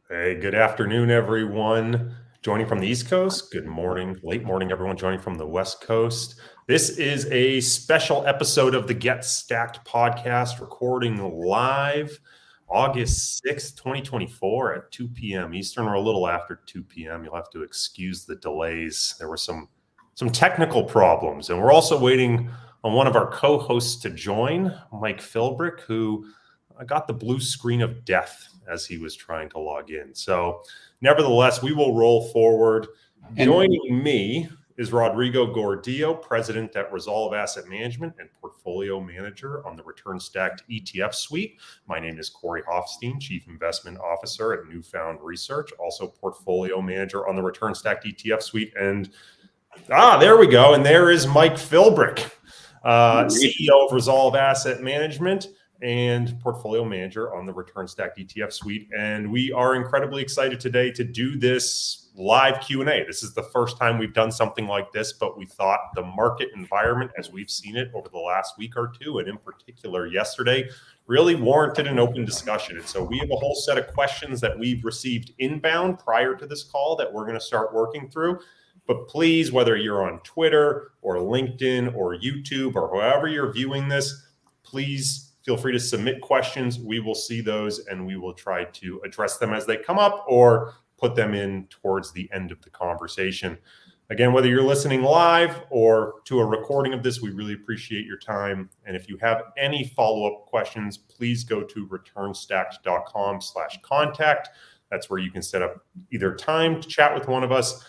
Hey, good afternoon, everyone. Joining from the East Coast. Good morning, late morning, everyone joining from the West Coast. This is a special episode of the Get Stacked podcast, recording live August 6th, 2024 at 2 p.m. Eastern, or a little after 2 p.m. You'll have to excuse the delays. There were some technical problems, and we're also waiting on one of our co-hosts to join, Mike Philbrick, who got the blue screen of death as he was trying to log in. So, nevertheless, we will roll forward. Joining me is Rodrigo Gordillo, president at Resolve Asset Management and portfolio manager on the Return Stacked ETF suite. My name is Corey Hoffstein, chief investment officer at Newfound Research, also portfolio manager on the Return Stacked ETF suite. And there we go. And there is Mike Philbrick, CEO of Resolve Asset Management and portfolio manager on the Return Stacked ETF suite. And we are incredibly excited today to do this live Q&A. This is the first time we've done something like this, but we thought the market environment, as we've seen it over the last week or two, and in particular yesterday, really warranted an open discussion. And so we have a whole set of questions that we've received inbound prior to this call that we're going to start working through. But please, whether you're on Twitter or LinkedIn or YouTube or however you're viewing this, please feel free to submit questions. We will see those and we will try to address them as they come up or put them in towards the end of the conversation. Again, whether you're listening live or to a recording of this, we really appreciate your time. And if you have any follow-up questions, please go to returnstacked.com/contact. That's where you can set up either time to chat with one of us,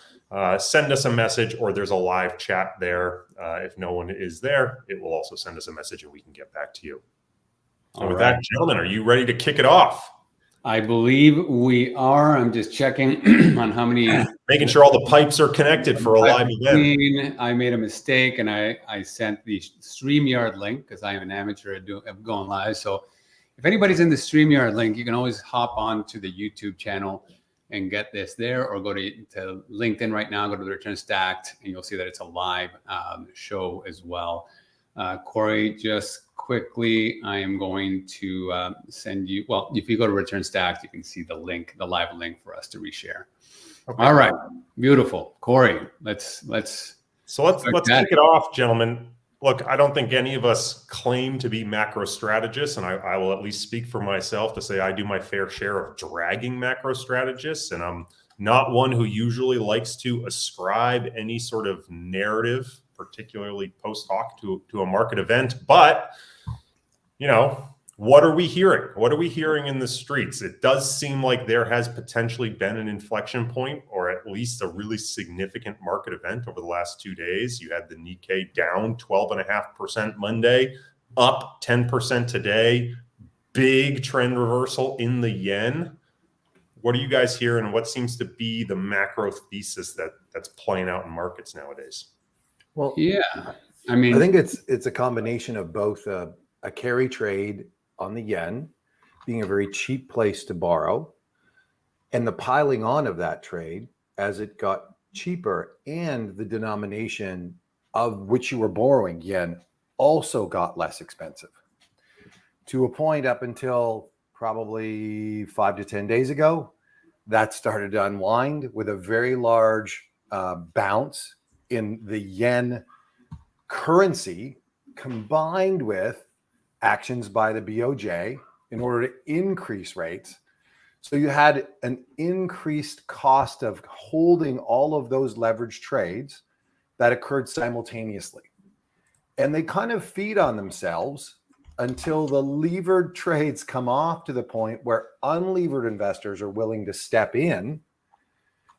send us a message, or there's a live chat there. If no one is there, it will also send us a message and we can get back to you. And with that, gentlemen, are you ready to kick it off? I believe we are. I'm just checking on how many. Making sure all the pipes are connected for a live event. I made a mistake and I sent the StreamYard link because I am an amateur at going live. So if anybody's in the StreamYard link, you can always hop on to the YouTube channel and get this there, or go to LinkedIn right now, go to the Return Stacked, and you'll see that it's a live show as well. Corey, just quickly, I am going to send you, well, if you go to Return Stacked, you can see the link, the live link for us to reshare. Okay. All right, beautiful. Corey, let's kick it off, gentlemen. Look, I don't think any of us claim to be macro strategists, and I will at least speak for myself to say I do my fair share of dragging macro strategists, and I'm not one who usually likes to ascribe any sort of narrative, particularly post hoc, to a market event. But, what are we hearing? What are we hearing in the streets? It does seem like there has potentially been an inflection point, or at least a really significant market event over the last 2 days. You had the Nikkei down 12.5% Monday, up 10% today. Big trend reversal in the yen. What are you guys hearing, and what seems to be the macro thesis that's playing out in markets nowadays? Well, yeah, I think it's a combination of both a carry trade on the yen being a very cheap place to borrow, and the piling on of that trade as it got cheaper, and the denomination of which you were borrowing, yen, also got less expensive to a point up until probably 5 to 10 days ago. That started to unwind with a very large bounce in the yen currency, combined with actions by the BOJ in order to increase rates. So you had an increased cost of holding all of those leveraged trades that occurred simultaneously. And they kind of feed on themselves until the levered trades come off to the point where unlevered investors are willing to step in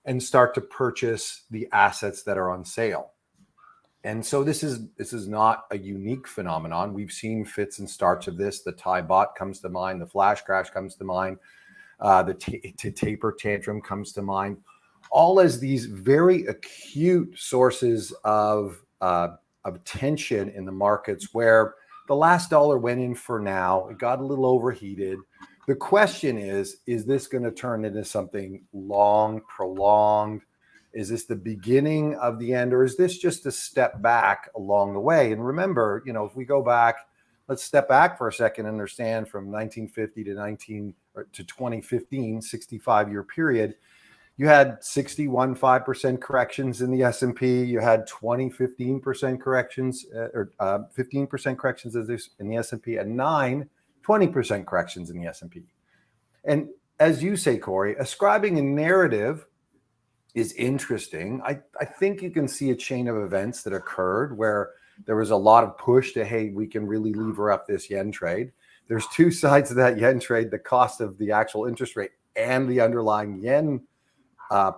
and start to purchase the assets that are on sale. And so this is not a unique phenomenon. We've seen fits and starts of this. The Thai bot comes to mind. The flash crash comes to mind. The taper tantrum comes to mind. All as these very acute sources of tension in the markets, where the last dollar went in for now. It got a little overheated. The question is this going to turn into something long, prolonged? Is this the beginning of the end, or is this just a step back along the way? And remember, if we go back, let's step back for a second and understand from 1950 to to 2015, 65-year period, you had 5% corrections in the S&P. You had 15% corrections, or 15% corrections in the S&P, and 20% corrections in the S&P. And as you say, Corey, ascribing a narrative is interesting. I think you can see a chain of events that occurred where there was a lot of push to, hey, we can really lever up this yen trade. There's two sides of that yen trade, the cost of the actual interest rate and the underlying yen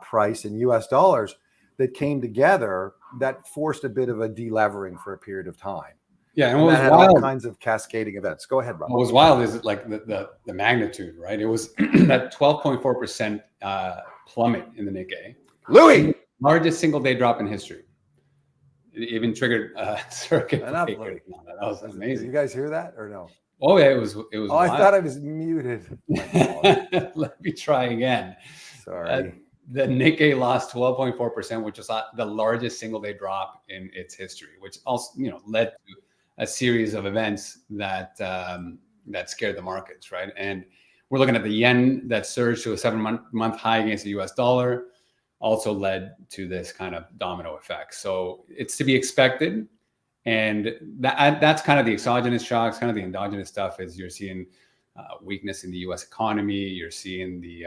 price in US dollars, that came together that forced a bit of a delevering for a period of time. Yeah, and that what was had wild, all kinds of cascading events. Go ahead, Rob. what was wild is like the magnitude, right? It was that 12.4% plummet in the Nikkei. Louis! Largest single day drop in history. It even triggered circuit Enough, breaker. Louis. That was Did amazing. you guys hear that or no? Oh yeah, it was. Oh, wild. I thought I was muted. Let me try again. Sorry. The Nikkei lost 12.4%, which was the largest single day drop in its history, which also, led to a series of events that scared the markets, right? And we're looking at the yen that surged to a 7-month high against the US dollar, also led to this kind of domino effect. So it's to be expected. And that's kind of the exogenous shocks. Kind of the endogenous stuff is you're seeing weakness in the US economy. You're seeing the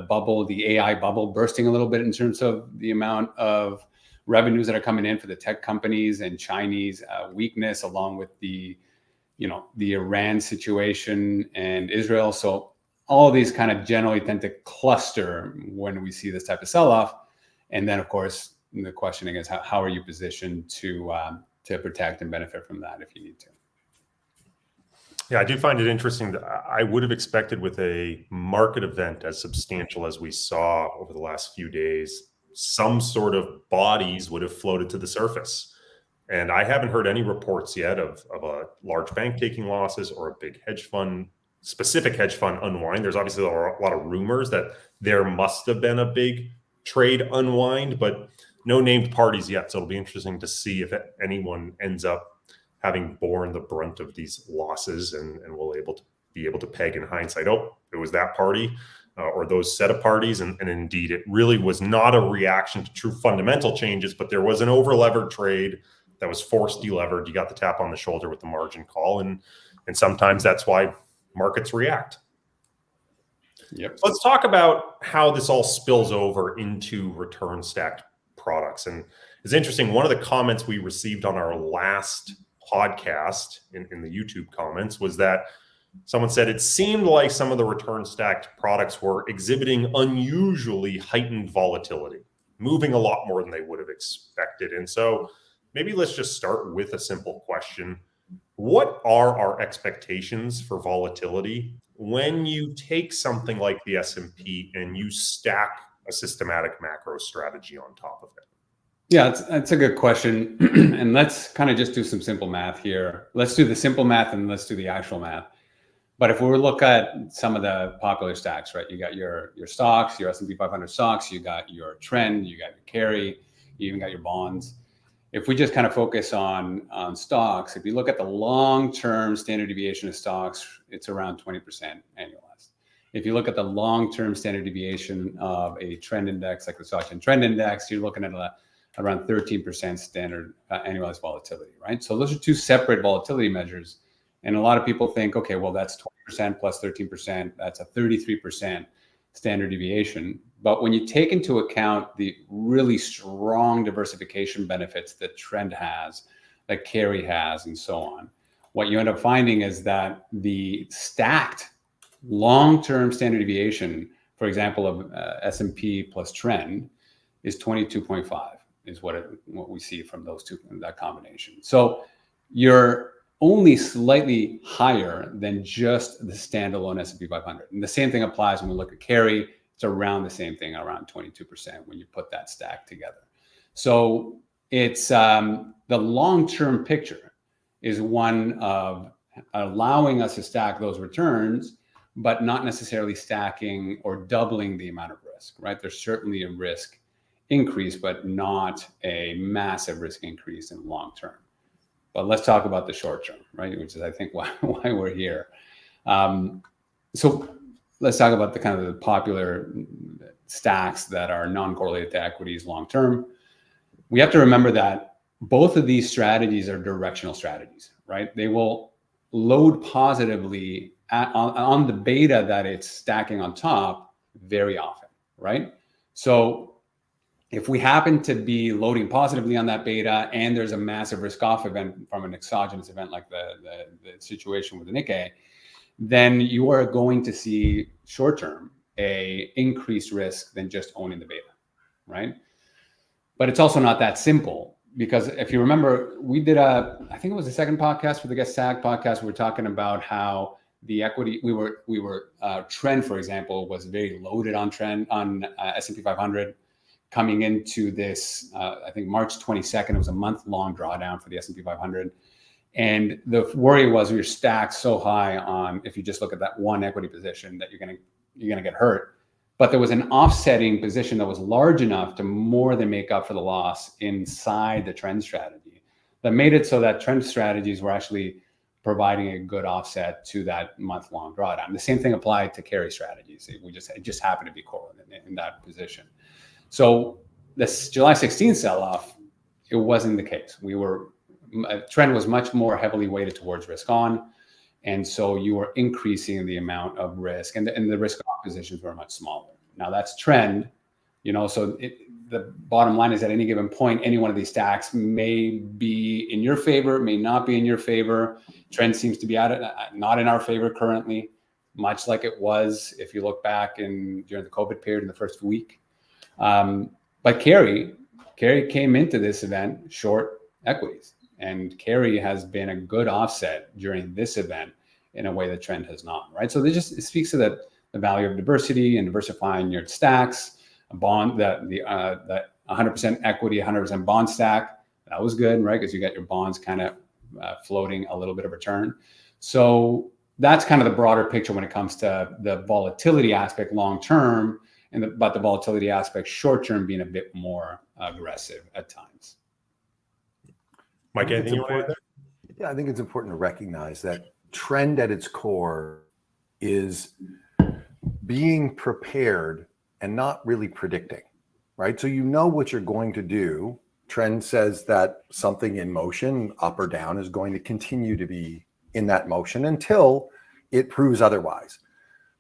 bubble, the AI bubble bursting a little bit in terms of the amount of revenues that are coming in for the tech companies, and Chinese weakness, along with the Iran situation and Israel. So all of these kind of generally tend to cluster when we see this type of sell-off. And then, of course, the questioning is how are you positioned to protect and benefit from that if you need to? Yeah, I do find it interesting that I would have expected, with a market event as substantial as we saw over the last few days, some sort of bodies would have floated to the surface. And I haven't heard any reports yet of a large bank taking losses or a big specific hedge fund unwind. There's obviously a lot of rumors that there must have been a big trade unwind, but no named parties yet. So it'll be interesting to see if anyone ends up having borne the brunt of these losses, and we'll be able to peg in hindsight, oh, it was that party or those set of parties. And indeed, it really was not a reaction to true fundamental changes, but there was an over-levered trade that was forced delevered. You got the tap on the shoulder with the margin call. And sometimes that's why markets react. Yep. So let's talk about how this all spills over into return stacked products. And it's interesting, one of the comments we received on our last podcast in the YouTube comments was that someone said it seemed like some of the return stacked products were exhibiting unusually heightened volatility, moving a lot more than they would have expected. And so maybe let's just start with a simple question. What are our expectations for volatility when you take something like the S&P and you stack a systematic macro strategy on top of it? Yeah, that's a good question. And let's kind of just do some simple math here. Let's do the simple math and let's do the actual math. But if we look at some of the popular stacks, right? You got your stocks, your S&P 500 stocks, you got your trend, you got your carry, you even got your bonds. If we just kind of focus on stocks, if you look at the long-term standard deviation of stocks, it's around 20% annualized. If you look at the long-term standard deviation of a trend index, like the Stochastic Trend Index, you're looking at around 13% standard annualized volatility, right? So those are two separate volatility measures. And a lot of people think, okay, well, that's 20% plus 13%. That's a 33% standard deviation. But when you take into account the really strong diversification benefits that trend has, that carry has, and so on, what you end up finding is that the stacked long-term standard deviation, for example, of S&P plus trend, is 22.5. is what we see from that combination. So you're only slightly higher than just the standalone S&P 500. And the same thing applies when we look at carry. It's around the same thing, around 22% when you put that stack together. So it's the long-term picture is one of allowing us to stack those returns, but not necessarily stacking or doubling the amount of risk, right? There's certainly a risk increase, but not a massive risk increase in long term. But let's talk about the short term, right? Which is, I think, why we're here. So let's talk about the kind of the popular stacks that are non-correlated to equities long-term. We have to remember that both of these strategies are directional strategies, right? They will load positively on the beta that it's stacking on top very often, right? So if we happen to be loading positively on that beta and there's a massive risk off event from an exogenous event like the situation with the Nikkei, then you are going to see short-term a increased risk than just owning the beta, right? But it's also not that simple, because if you remember, we did I think it was the second podcast for the Get Stacked podcast. We were talking about how the equity, we were trend, for example, was very loaded on trend on S&P 500 coming into this, I think March 22nd, it was a month-long drawdown for the S&P 500. And the worry was we were stacked so high on, if you just look at that one equity position, that you're gonna get hurt. But there was an offsetting position that was large enough to more than make up for the loss inside the trend strategy, that made it so that trend strategies were actually providing a good offset to that month-long drawdown. The same thing applied to carry strategies. It just happened to be correlated in that position. So this July 16th sell-off, it wasn't the case. Trend was much more heavily weighted towards risk on. And so you were increasing the amount of risk, and the risk off positions were much smaller. Now that's trend, so the bottom line is at any given point, any one of these stacks may be in your favor, may not be in your favor. Trend seems to be not in our favor currently, much like it was if you look back during the COVID period in the first week. But carry came into this event short equities, and carry has been a good offset during this event in a way that trend has not, right? So it speaks to the value of diversity and diversifying your stacks. A bond, that 100% equity, 100% bond stack, that was good, right? Because you got your bonds kind of floating a little bit of return. So that's kind of the broader picture when it comes to the volatility aspect long term, but the volatility aspect short term being a bit more aggressive at times. Mike, anything you want to add there? Yeah, I think it's important to recognize that trend at its core is being prepared and not really predicting, right? So you know what you're going to do. Trend says that something in motion, up or down, is going to continue to be in that motion until it proves otherwise.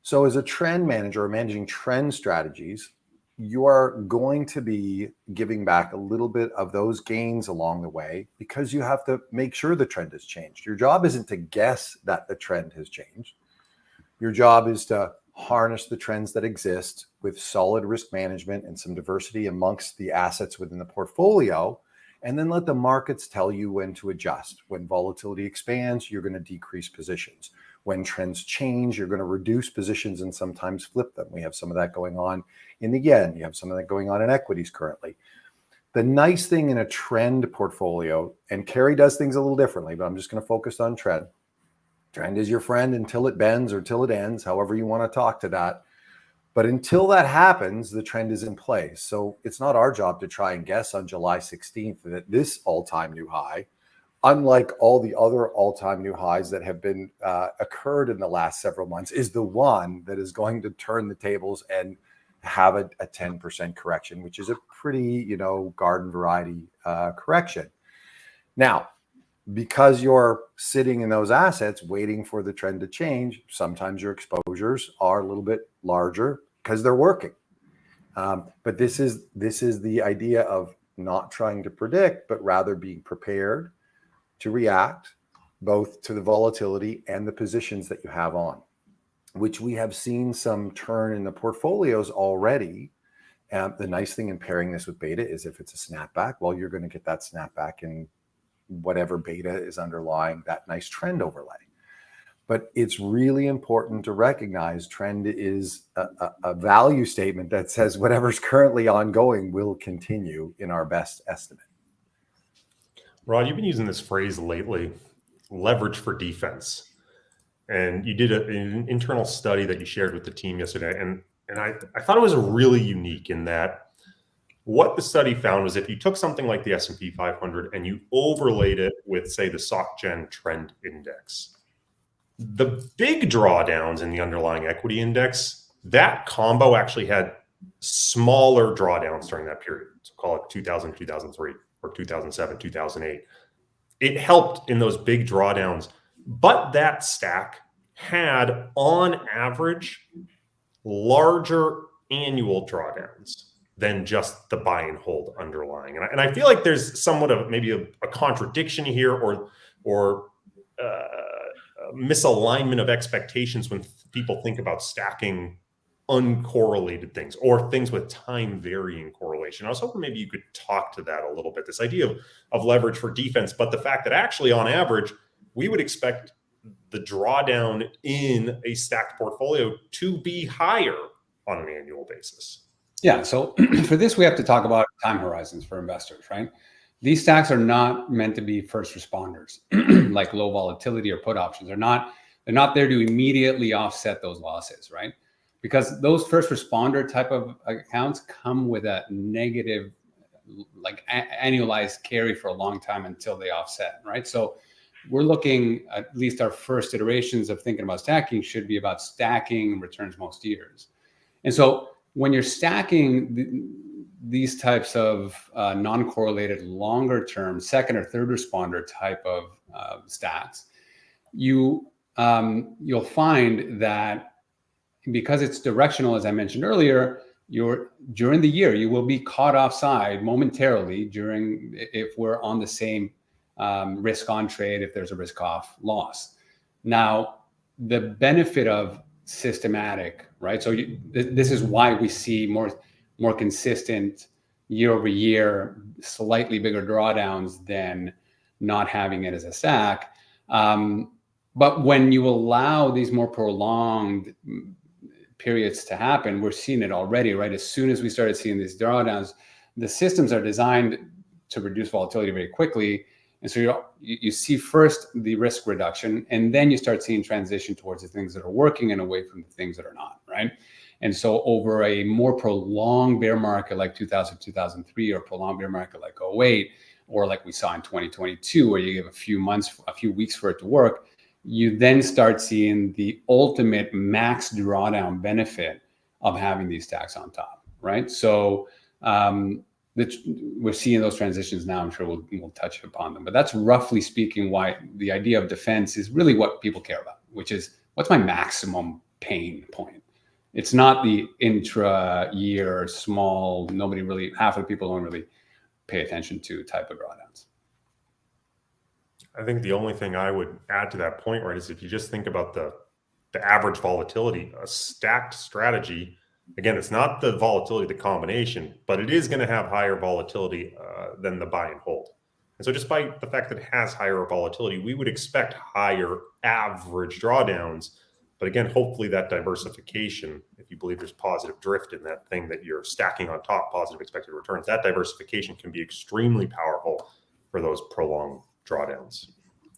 So as a trend manager or managing trend strategies, you are going to be giving back a little bit of those gains along the way, because you have to make sure the trend has changed. Your job isn't to guess that the trend has changed. Your job is to harness the trends that exist with solid risk management and some diversity amongst the assets within the portfolio, and then let the markets tell you when to adjust. When volatility expands, you're going to decrease positions. When trends change, you're going to reduce positions and sometimes flip them. We have some of that going on in the yen. You have some of that going on in equities currently. The nice thing in a trend portfolio, and carry does things a little differently, but I'm just going to focus on trend. Trend is your friend until it bends or till it ends, however you want to talk to that. But until that happens, the trend is in place. So it's not our job to try and guess on July 16th that this all-time new high, unlike all the other all-time new highs that have been occurred in the last several months, is the one that is going to turn the tables and have a 10% correction, which is a pretty, garden variety correction. Now, because you're sitting in those assets waiting for the trend to change, sometimes your exposures are a little bit larger because they're working. But this is the idea of not trying to predict, but rather being prepared to react both to the volatility and the positions that you have on, which we have seen some turn in the portfolios already. The nice thing in pairing this with beta is if it's a snapback, well, you're going to get that snapback in whatever beta is underlying that nice trend overlay. But it's really important to recognize trend is a value statement that says whatever's currently ongoing will continue in our best estimate. Rod, you've been using this phrase lately, leverage for defense. And you did an internal study that you shared with the team yesterday. And I thought it was really unique in that what the study found was if you took something like the S&P 500 and you overlaid it with, say, the SocGen Trend Index, The big drawdowns in the underlying equity index, that combo actually had smaller drawdowns during that period. So call it 2000, 2003, or 2007, 2008. It helped in those big drawdowns, but that stack had on average larger annual drawdowns than just the buy and hold underlying. And I feel like there's somewhat of maybe a contradiction here or misalignment of expectations when people think about stacking uncorrelated things or things with time varying correlation. I was hoping maybe you could talk to that a little bit, this idea of leverage for defense, but the fact that actually on average, we would expect the drawdown in a stacked portfolio to be higher on an annual basis. Yeah. So for this, we have to talk about time horizons for investors, right? These stacks are not meant to be first responders like low volatility or put options. They're not there to immediately offset those losses, right? Because those first responder type of accounts come with a negative, like annualized carry for a long time until they offset, right? So we're looking, at least our first iterations of thinking about stacking should be about stacking returns most years. And so when you're stacking these types of non-correlated longer term second or third responder type of stacks, you'll find that because it's directional, as I mentioned earlier, during the year, you will be caught offside momentarily if we're on the same risk on trade, if there's a risk off loss. Now, the benefit of systematic, right? So this is why we see more consistent year over year, slightly bigger drawdowns than not having it as a stack. But when you allow these more prolonged periods to happen, we're seeing it already, right? As soon as we started seeing these drawdowns, the systems are designed to reduce volatility very quickly. And so you see first the risk reduction, and then you start seeing transition towards the things that are working and away from the things that are not, right? And so over a more prolonged bear market like 2000, 2003, or prolonged bear market like 08, or like we saw in 2022, where you give a few weeks for it to work, you then start seeing the ultimate max drawdown benefit of having these stacks on top, right? So we're seeing those transitions now. I'm sure we'll touch upon them, but that's roughly speaking why the idea of defense is really what people care about, which is what's my maximum pain point. It's not the intra-year small, half of the people don't really pay attention to type of drawdowns. I think the only thing I would add to that point, right, is if you just think about the average volatility, a stacked strategy, again, it's not the volatility, the combination, but it is going to have higher volatility than the buy and hold. And so despite the fact that it has higher volatility, we would expect higher average drawdowns. But again, hopefully that diversification, if you believe there's positive drift in that thing that you're stacking on top, positive expected returns, that diversification can be extremely powerful for those prolonged drawdowns.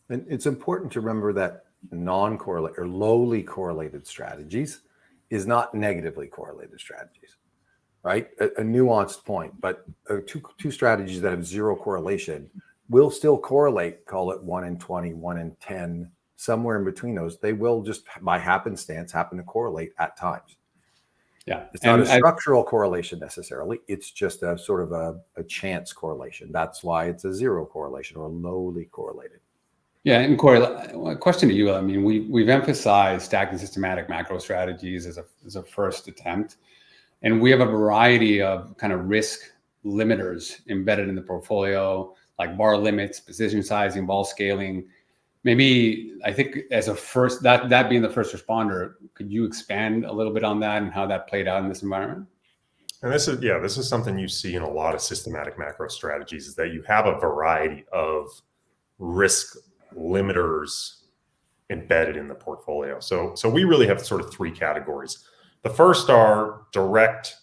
And it's important to remember that non-correlated or lowly correlated strategies is not negatively correlated strategies, right? A nuanced point, but two strategies that have zero correlation will still correlate, call it 1 in 20, 1 in 10, somewhere in between those. They will just by happenstance happen to correlate at times. Yeah. It's not a structural correlation necessarily. It's just a sort of a chance correlation. That's why it's a zero correlation or lowly correlated. Yeah, and Corey, a question to you. I mean, we've emphasized stacking systematic macro strategies as a first attempt, and we have a variety of kind of risk limiters embedded in the portfolio, like bar limits, position sizing, vol scaling. Maybe I think as a first, that being the first responder, could you expand a little bit on that and how that played out in this environment? And this is something you see in a lot of systematic macro strategies, is that you have a variety of risk limiters embedded in the portfolio. So we really have sort of three categories. The first are direct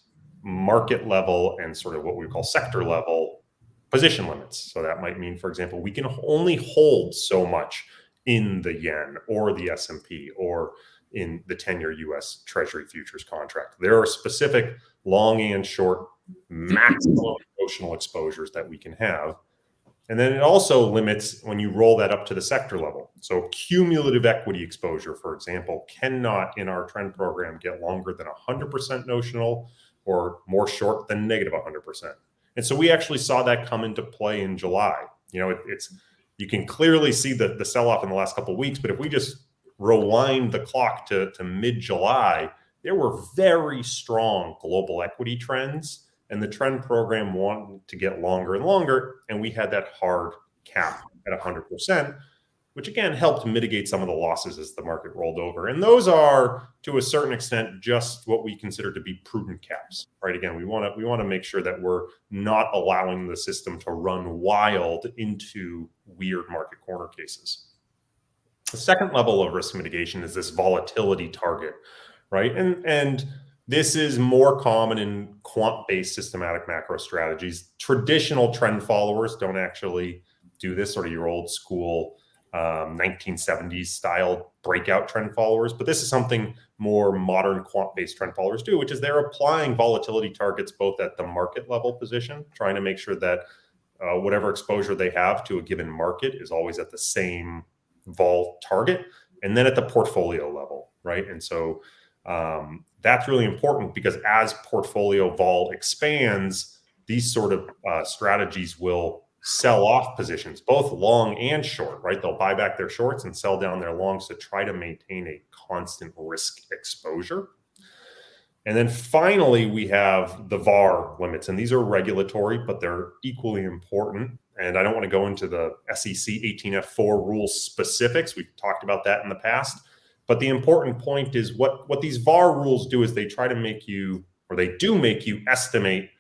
market level and sort of what we call sector level position limits. So that might mean, for example, we can only hold so much in the yen or the S&P or in the 10-year US Treasury futures contract. There are specific long and short maximum notional exposures that we can have. And then it also limits when you roll that up to the sector level. So cumulative equity exposure, for example, cannot in our trend program get longer than 100% notional or more short than negative 100%. And so we actually saw that come into play in July. You know, you can clearly see the sell-off in the last couple of weeks, but if we just rewind the clock to mid-July, there were very strong global equity trends, and the trend program wanted to get longer and longer, and we had that hard cap at 100%, which again helped mitigate some of the losses as the market rolled over. And those are, to a certain extent, just what we consider to be prudent caps, right? Again, we want to make sure that we're not allowing the system to run wild into weird market corner cases. The second level of risk mitigation is this volatility target, right? And this is more common in quant-based systematic macro strategies. Traditional trend followers don't actually do this, sort of your old school 1970s style breakout trend followers. But this is something more modern quant-based trend followers do, which is they're applying volatility targets both at the market level position, trying to make sure that whatever exposure they have to a given market is always at the same vol target, and then at the portfolio level, right? And so that's really important because as portfolio vol expands, these sort of strategies will sell off positions, both long and short, right? They'll buy back their shorts and sell down their longs to try to maintain a constant risk exposure. And then finally, we have the VAR limits, and these are regulatory, but they're equally important. And I don't want to go into the SEC 18F4 rules specifics. We've talked about that in the past. But the important point is what these VAR rules do is they try to make you, or they do make you estimate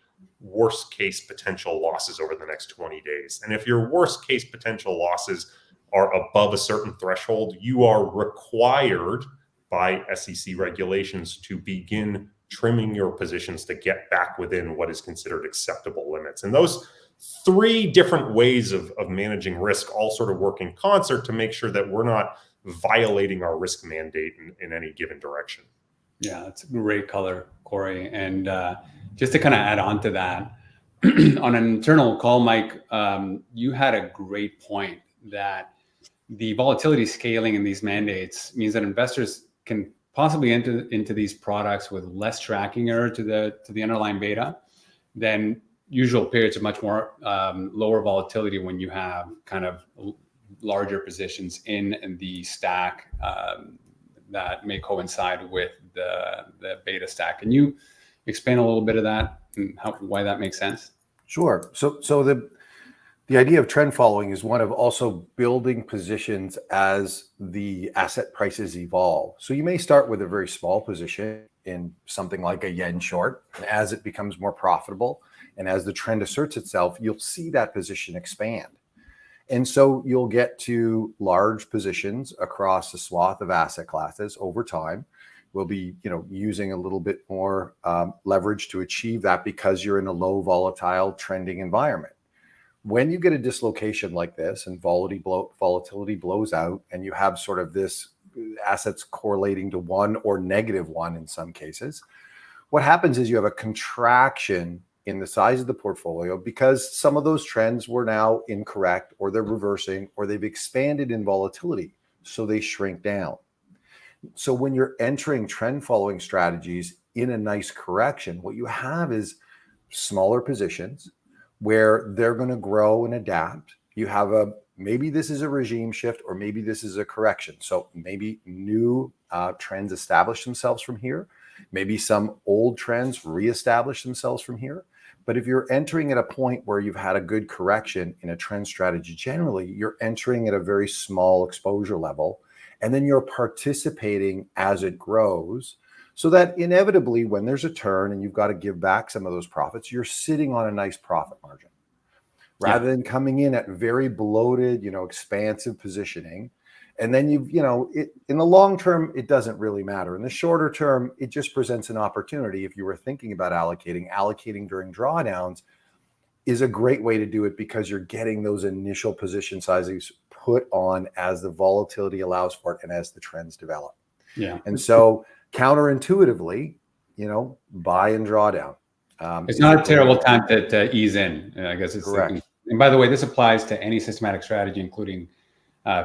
worst case potential losses over the next 20 days. And if your worst case potential losses are above a certain threshold, you are required by SEC regulations to begin trimming your positions to get back within what is considered acceptable limits. And those three different ways of managing risk all sort of work in concert to make sure that we're not violating our risk mandate in any given direction. Yeah, that's a great color, Corey. And just to kind of add on to that, on an internal call, Mike, you had a great point that the volatility scaling in these mandates means that investors can possibly enter into these products with less tracking error to the underlying beta than usual periods of much more lower volatility when you have kind of larger positions in the stack that may coincide with the beta stack. Can you explain a little bit of that and why that makes sense? Sure. So the idea of trend following is one of also building positions as the asset prices evolve. So you may start with a very small position in something like a yen short, and as it becomes more profitable and as the trend asserts itself, you'll see that position expand. And so you'll get to large positions across a swath of asset classes over time. We'll be, using a little bit more leverage to achieve that because you're in a low volatile trending environment. When you get a dislocation like this and volatility blows out and you have sort of this assets correlating to one or negative one in some cases, what happens is you have a contraction in the size of the portfolio because some of those trends were now incorrect, or they're reversing, or they've expanded in volatility, so they shrink down. So when you're entering trend following strategies in a nice correction, what you have is smaller positions where they're going to grow and adapt. You have maybe this is a regime shift, or maybe this is a correction. So maybe new trends establish themselves from here. Maybe some old trends reestablish themselves from here. But if you're entering at a point where you've had a good correction in a trend strategy, generally, you're entering at a very small exposure level, and then you're participating as it grows, so that inevitably, when there's a turn and you've got to give back some of those profits, you're sitting on a nice profit margin. Rather than coming in at very bloated, expansive positioning. And then in the long term, it doesn't really matter. In the shorter term, it just presents an opportunity. If you were thinking about allocating during drawdowns is a great way to do it because you're getting those initial position sizes put on as the volatility allows for it and as the trends develop. Yeah. And so counterintuitively, buy and draw down. It's not a terrible time to ease in. I guess it's correct. And by the way, this applies to any systematic strategy, including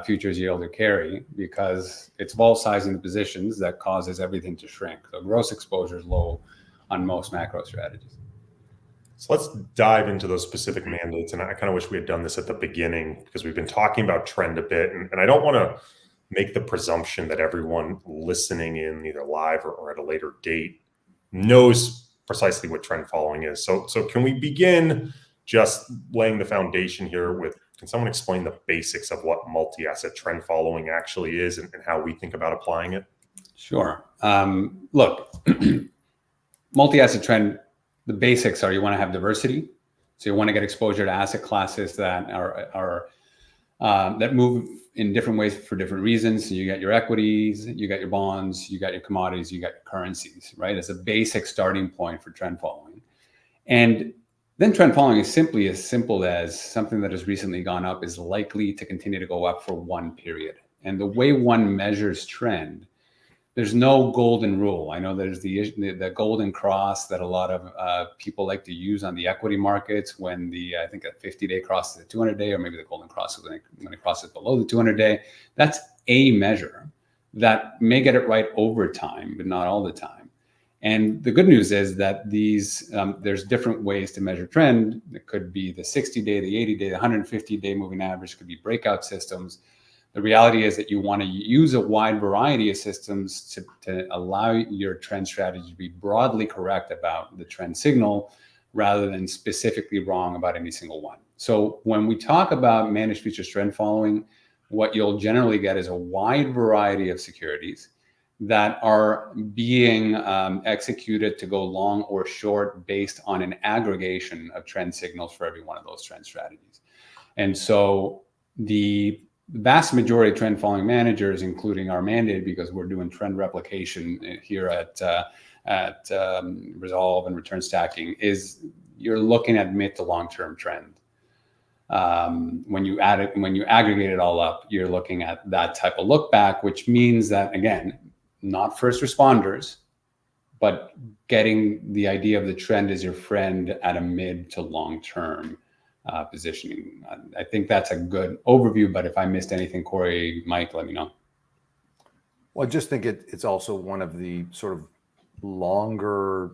futures yield or carry, because it's vol sizing the positions that causes everything to shrink. So gross exposure is low on most macro strategies. So let's dive into those specific mandates. And I kind of wish we had done this at the beginning, because we've been talking about trend a bit. And I don't want to make the presumption that everyone listening in either live or at a later date knows precisely what trend following is. So can we begin just laying the foundation here with, can someone explain the basics of what multi-asset trend following actually is and how we think about applying it? Sure. Look, multi-asset trend, the basics are you want to have diversity. So you want to get exposure to asset classes that are that move in different ways for different reasons. So you got your equities, you got your bonds, you got your commodities, you got your currencies, right? It's a basic starting point for trend following. And then trend following is simply as simple as something that has recently gone up is likely to continue to go up for one period. And the way one measures trend, there's no golden rule. I know there's the golden cross that a lot of people like to use on the equity markets when I think a 50-day crosses the 200-day, or maybe the golden cross is when it crosses below the 200-day. That's a measure that may get it right over time, but not all the time. And the good news is that there's different ways to measure trend. It could be the 60-day, the 80-day, the 150-day moving average, could be breakout systems. The reality is that you want to use a wide variety of systems to allow your trend strategy to be broadly correct about the trend signal rather than specifically wrong about any single one. So when we talk about managed futures trend following, what you'll generally get is a wide variety of securities that are being executed to go long or short based on an aggregation of trend signals for every one of those trend strategies. And so the vast majority of trend following managers, including our mandate, because we're doing trend replication here at Resolve and return stacking, is you're looking at mid to long-term trend. When you aggregate it all up, you're looking at that type of look back, which means that, again, not first responders, but getting the idea of the trend as your friend at a mid to long-term positioning. I think that's a good overview, but if I missed anything, Corey, Mike, let me know. Well, I just think it's also one of the sort of longer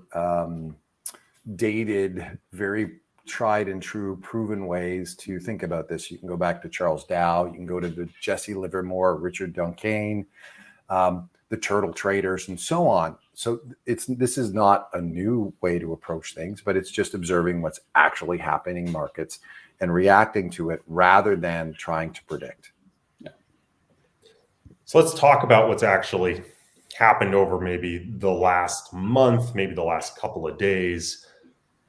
dated, very tried and true, proven ways to think about this. You can go back to Charles Dow, you can go to the Jesse Livermore, Richard Duncan, the turtle traders, and so on. So this is not a new way to approach things, but it's just observing what's actually happening in markets and reacting to it rather than trying to predict. Yeah. So let's talk about what's actually happened over maybe the last month, maybe the last couple of days.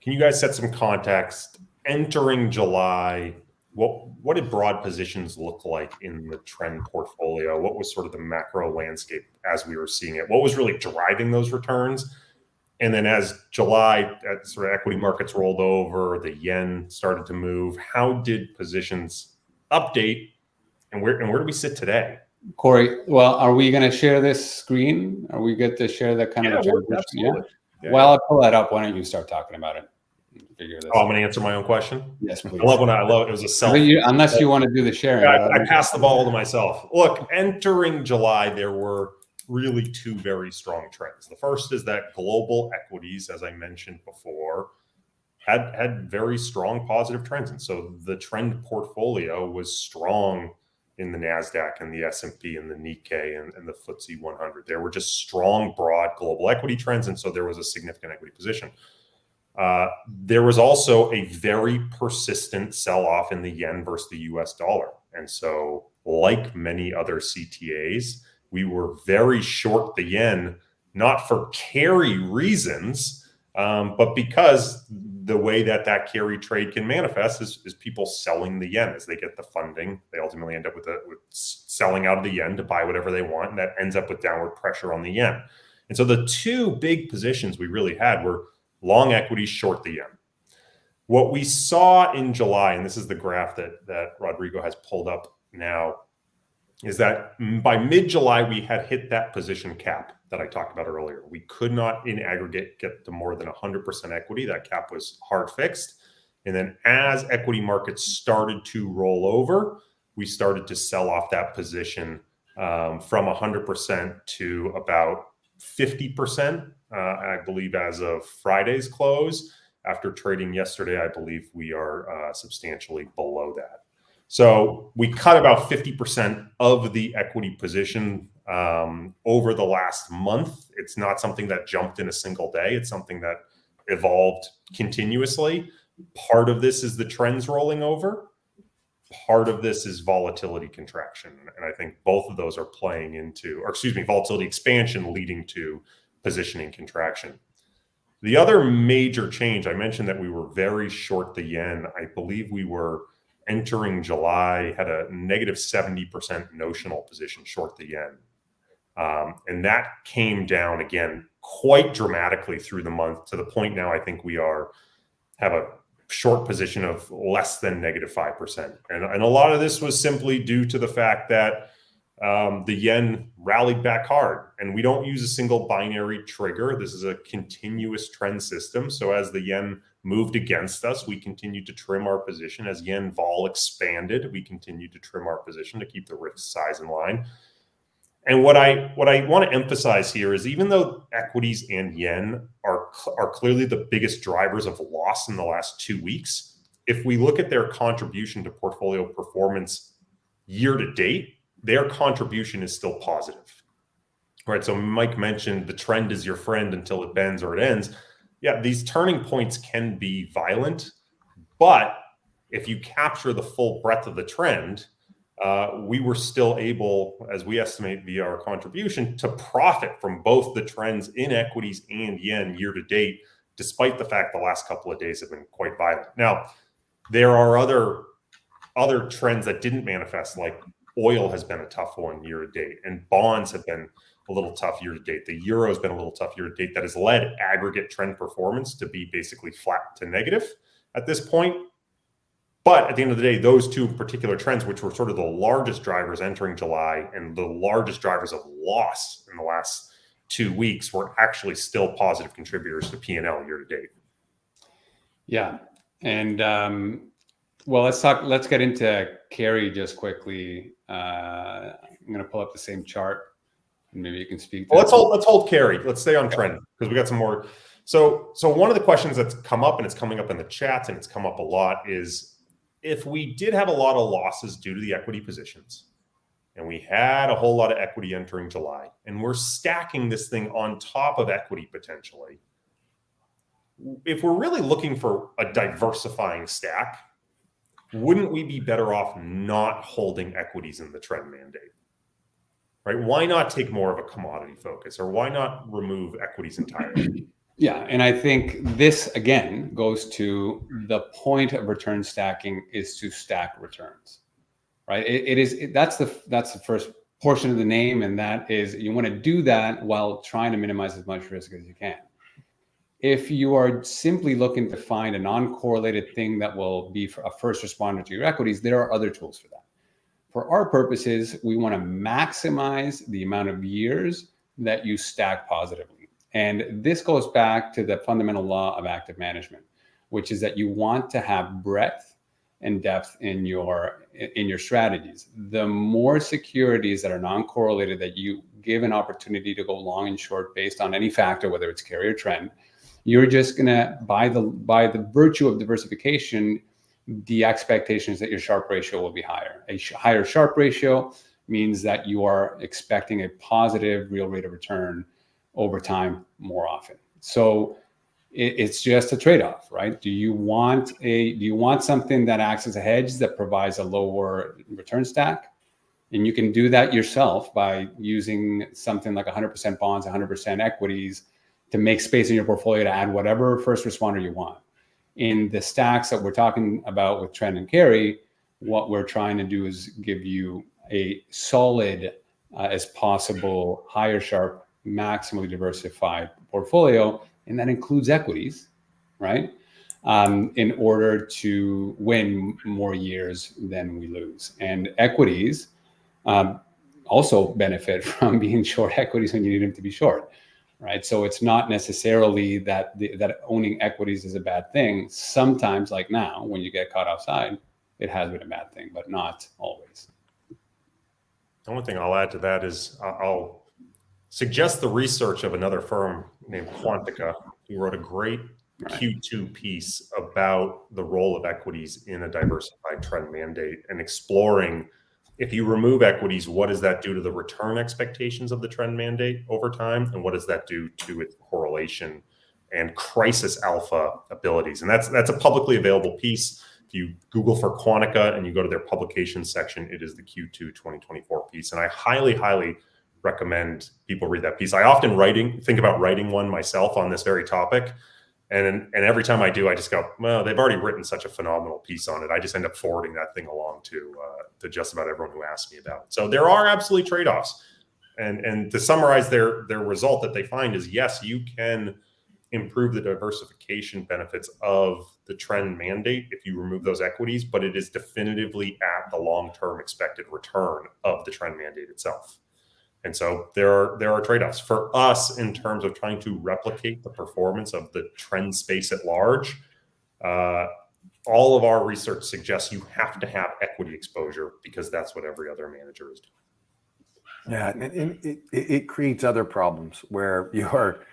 Can you guys set some context? Entering July, what did broad positions look like in the trend portfolio? What was sort of the macro landscape as we were seeing it? What was really driving those returns? And then as July, sort of equity markets rolled over, the yen started to move, how did positions update, and where do we sit today? Corey, well, are we going to share this screen? Are we good to share that kind of a transition? Absolutely. Yeah. Well, I'll pull that up. Why don't you start talking about it? Figure this I'm going to answer my own question. Yes, please. I love it was a self. Unless you want to do the sharing. I passed the ball to myself. Look, entering July, there were really two very strong trends. The first is that global equities, as I mentioned before, had very strong positive trends. And so the trend portfolio was strong in the NASDAQ and the S&P and the Nikkei and the FTSE 100. There were just strong, broad global equity trends. And so there was a significant equity position. There was also a very persistent sell-off in the yen versus the US dollar. And so, like many other CTAs, we were very short the yen, not for carry reasons, but because the way that carry trade can manifest is people selling the yen as they get the funding. They ultimately end up with selling out of the yen to buy whatever they want, and that ends up with downward pressure on the yen. And so the two big positions we really had were long equities, short the yen. What we saw in July, and this is the graph that Rodrigo has pulled up now, is that by mid-July, we had hit that position cap that I talked about earlier. We could not, in aggregate, get to more than 100% equity. That cap was hard fixed. And then as equity markets started to roll over, we started to sell off that position from 100% to about 50%, I believe, as of Friday's close. After trading yesterday, I believe we are substantially below that. So we cut about 50% of the equity position over the last month. It's not something that jumped in a single day. It's something that evolved continuously. Part of this is the trends rolling over. Part of this is volatility contraction. And I think both of those are playing into, or excuse me, volatility expansion leading to positioning contraction. The other major change, I mentioned that we were very short the yen. I believe we were entering July, had a negative 70% notional position short the yen. And that came down again quite dramatically through the month, to the point now I think we have a short position of less than negative 5%. And a lot of this was simply due to the fact that the yen rallied back hard. And we don't use a single binary trigger. This is a continuous trend system. So as the yen moved against us, we continued to trim our position. As yen vol expanded, we continued to trim our position to keep the risk size in line. And what I want to emphasize here is, even though equities and yen are clearly the biggest drivers of loss in the last 2 weeks, if we look at their contribution to portfolio performance year to date, their contribution is still positive. Right? So Mike mentioned the trend is your friend until it bends or it ends. Yeah, these turning points can be violent, but if you capture the full breadth of the trend, we were still able, as we estimate via our contribution, to profit from both the trends in equities and yen year to date, despite the fact the last couple of days have been quite violent. Now, there are other trends that didn't manifest, like oil has been a tough one year to date, and bonds have been a little tough year to date. The euro has been a little tough year to date. That has led aggregate trend performance to be basically flat to negative at this point. But at the end of the day, those two particular trends, which were sort of the largest drivers entering July and the largest drivers of loss in the last 2 weeks, were actually still positive contributors to P&L year to date. Yeah. And well, let's get into carry just quickly. I'm going to pull up the same chart, and maybe you can speak to let's hold carry. Let's stay on trend, because we got some more. So one of the questions that's come up, and it's coming up in the chats and it's come up a lot, is if we did have a lot of losses due to the equity positions, and we had a whole lot of equity entering July, and we're stacking this thing on top of equity potentially, if we're really looking for a diversifying stack, wouldn't we be better off not holding equities in the trend mandate? Right? Why not take more of a commodity focus, or why not remove equities entirely? Yeah, and I think this again goes to the point of return stacking is to stack returns, right? That's the first portion of the name, and that is you want to do that while trying to minimize as much risk as you can. If you are simply looking to find a non-correlated thing that will be a first responder to your equities, there are other tools for that. For our purposes, we want to maximize the amount of years that you stack positively. And this goes back to the fundamental law of active management, which is that you want to have breadth and depth in your strategies. The more securities that are non-correlated that you give an opportunity to go long and short based on any factor, whether it's carry or trend, you're just gonna, by the virtue of diversification, the expectation is that your Sharpe ratio will be higher. A higher Sharpe ratio means that you are expecting a positive real rate of return over time more often. So it's just a trade-off, right? Do you want something that acts as a hedge that provides a lower return stack? And you can do that yourself by using something like 100% bonds, 100% equities to make space in your portfolio to add whatever first responder you want. In the stacks that we're talking about with trend and carry, what we're trying to do is give you a solid as possible, higher Sharpe, maximally diversified portfolio, and that includes equities, right? In order to win more years than we lose. And equities also benefit from being short equities when you need them to be short. right? So it's not necessarily that that owning equities is a bad thing. Sometimes, like now, when you get caught offside, it has been a bad thing, but not always. The only thing I'll add to that is I'll suggest the research of another firm named Quantica, who wrote a great Q2 piece about the role of equities in a diversified trend mandate and exploring, if you remove equities, what does that do to the return expectations of the trend mandate over time? And what does that do to its correlation and crisis alpha abilities? And that's a publicly available piece. If you Google for Quantica and you go to their publication section, it is the Q2 2024 piece. And I highly, highly recommend people read that piece. I often think about writing one myself on this very topic. And every time I do, I just go, well, they've already written such a phenomenal piece on it. I just end up forwarding that thing along to just about everyone who asks me about it. So there are absolutely trade-offs. And to summarize their result that they find is, yes, you can improve the diversification benefits of the trend mandate if you remove those equities, but it is definitively at the long-term expected return of the trend mandate itself. And so there are trade-offs for us in terms of trying to replicate the performance of the trend space at large. All of our research suggests you have to have equity exposure because that's what every other manager is doing. Yeah, and it creates other problems where you're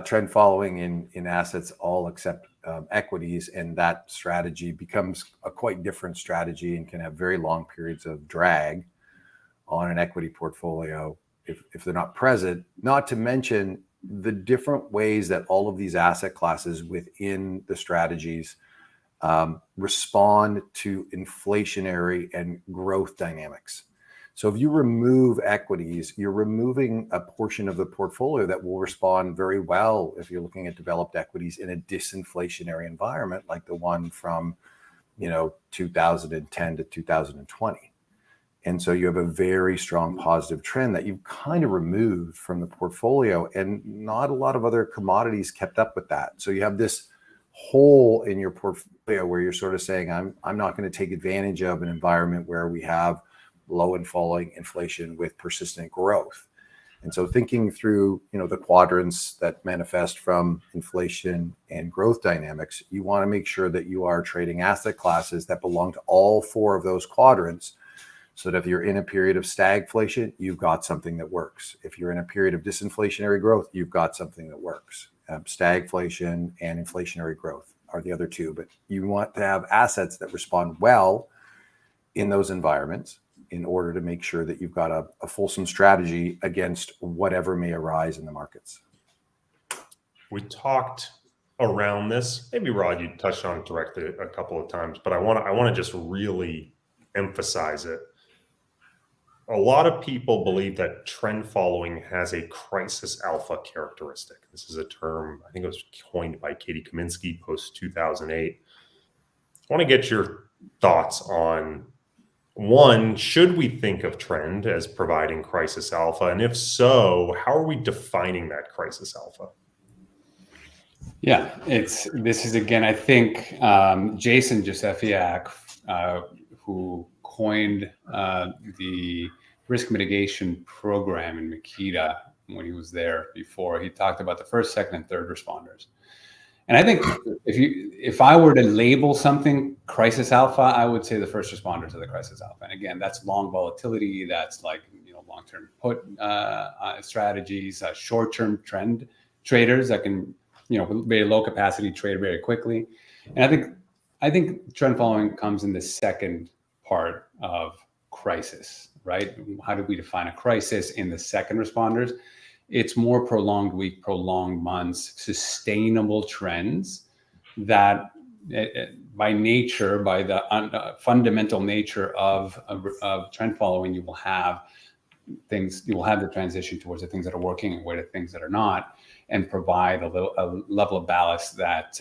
trend following in assets all except equities, and that strategy becomes a quite different strategy and can have very long periods of drag on an equity portfolio if they're not present, not to mention the different ways that all of these asset classes within the strategies respond to inflationary and growth dynamics. So if you remove equities, you're removing a portion of the portfolio that will respond very well if you're looking at developed equities in a disinflationary environment like the one from 2010 to 2020. And so you have a very strong positive trend that you've kind of removed from the portfolio, and not a lot of other commodities kept up with that. So you have this hole in your portfolio where you're sort of saying, I'm not going to take advantage of an environment where we have low and falling inflation with persistent growth. And so thinking through, the quadrants that manifest from inflation and growth dynamics, you want to make sure that you are trading asset classes that belong to all four of those quadrants, so that if you're in a period of stagflation, you've got something that works. If you're in a period of disinflationary growth, you've got something that works. Stagflation and inflationary growth are the other two, but you want to have assets that respond well in those environments in order to make sure that you've got a fulsome strategy against whatever may arise in the markets. We talked around this. Maybe Rod, you touched on it directly a couple of times, but I want to just really emphasize it. A lot of people believe that trend following has a crisis alpha characteristic. This is a term, I think it was coined by Katie Kaminsky post 2008. I want to get your thoughts on, one, should we think of trend as providing crisis alpha? And if so, how are we defining that crisis alpha? Yeah, this is, again, I think Jason Josefiak, who coined the risk mitigation program in Makita when he was there before, he talked about the first, second, and third responders. And I think if I were to label something crisis alpha, I would say the first responders are the crisis alpha. And again, that's long volatility. That's like long-term put strategies, short-term trend traders that can very low capacity trade very quickly. And I think trend following comes in the second part of crisis, right? How do we define a crisis in the second responders? It's more prolonged week, prolonged months, sustainable trends that by nature, by the fundamental nature of trend following, you will have the transition towards the things that are working and away to things that are not, and provide a level of ballast that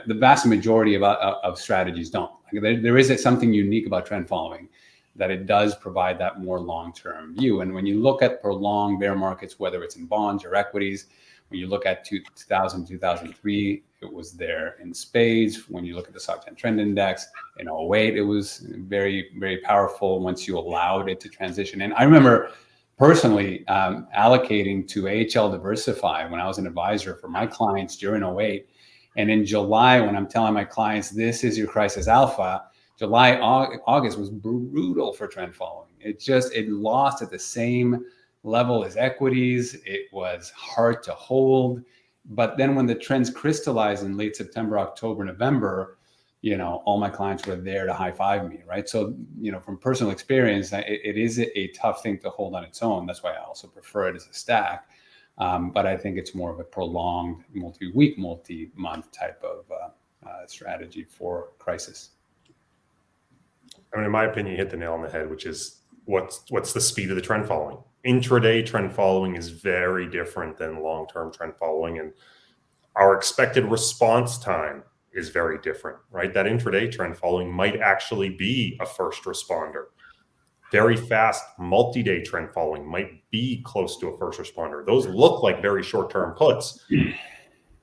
the vast majority of strategies don't. There is something unique about trend following, that it does provide that more long-term view. And when you look at prolonged bear markets, whether it's in bonds or equities, when you look at 2000, 2003, it was there in spades. When you look at the SOC 10 Trend Index in 2008, it was very, very powerful once you allowed it to transition. And I remember personally allocating to AHL Diversify when I was an advisor for my clients during 08. And in July, when I'm telling my clients, this is your crisis alpha, July, August was brutal for trend following. It lost at the same level as equities. It was hard to hold. But then when the trends crystallized in late September, October, November, all my clients were there to high five me, right? So, from personal experience, it is a tough thing to hold on its own. That's why I also prefer it as a stack. But I think it's more of a prolonged multi-week, multi-month type of strategy for crisis. I mean, in my opinion, you hit the nail on the head, which is what's the speed of the trend following. Intraday trend following is very different than long-term trend following, and our expected response time is very different, right? That intraday trend following might actually be a first responder. Very fast multi-day trend following might be close to a first responder. Those look like very short-term puts. You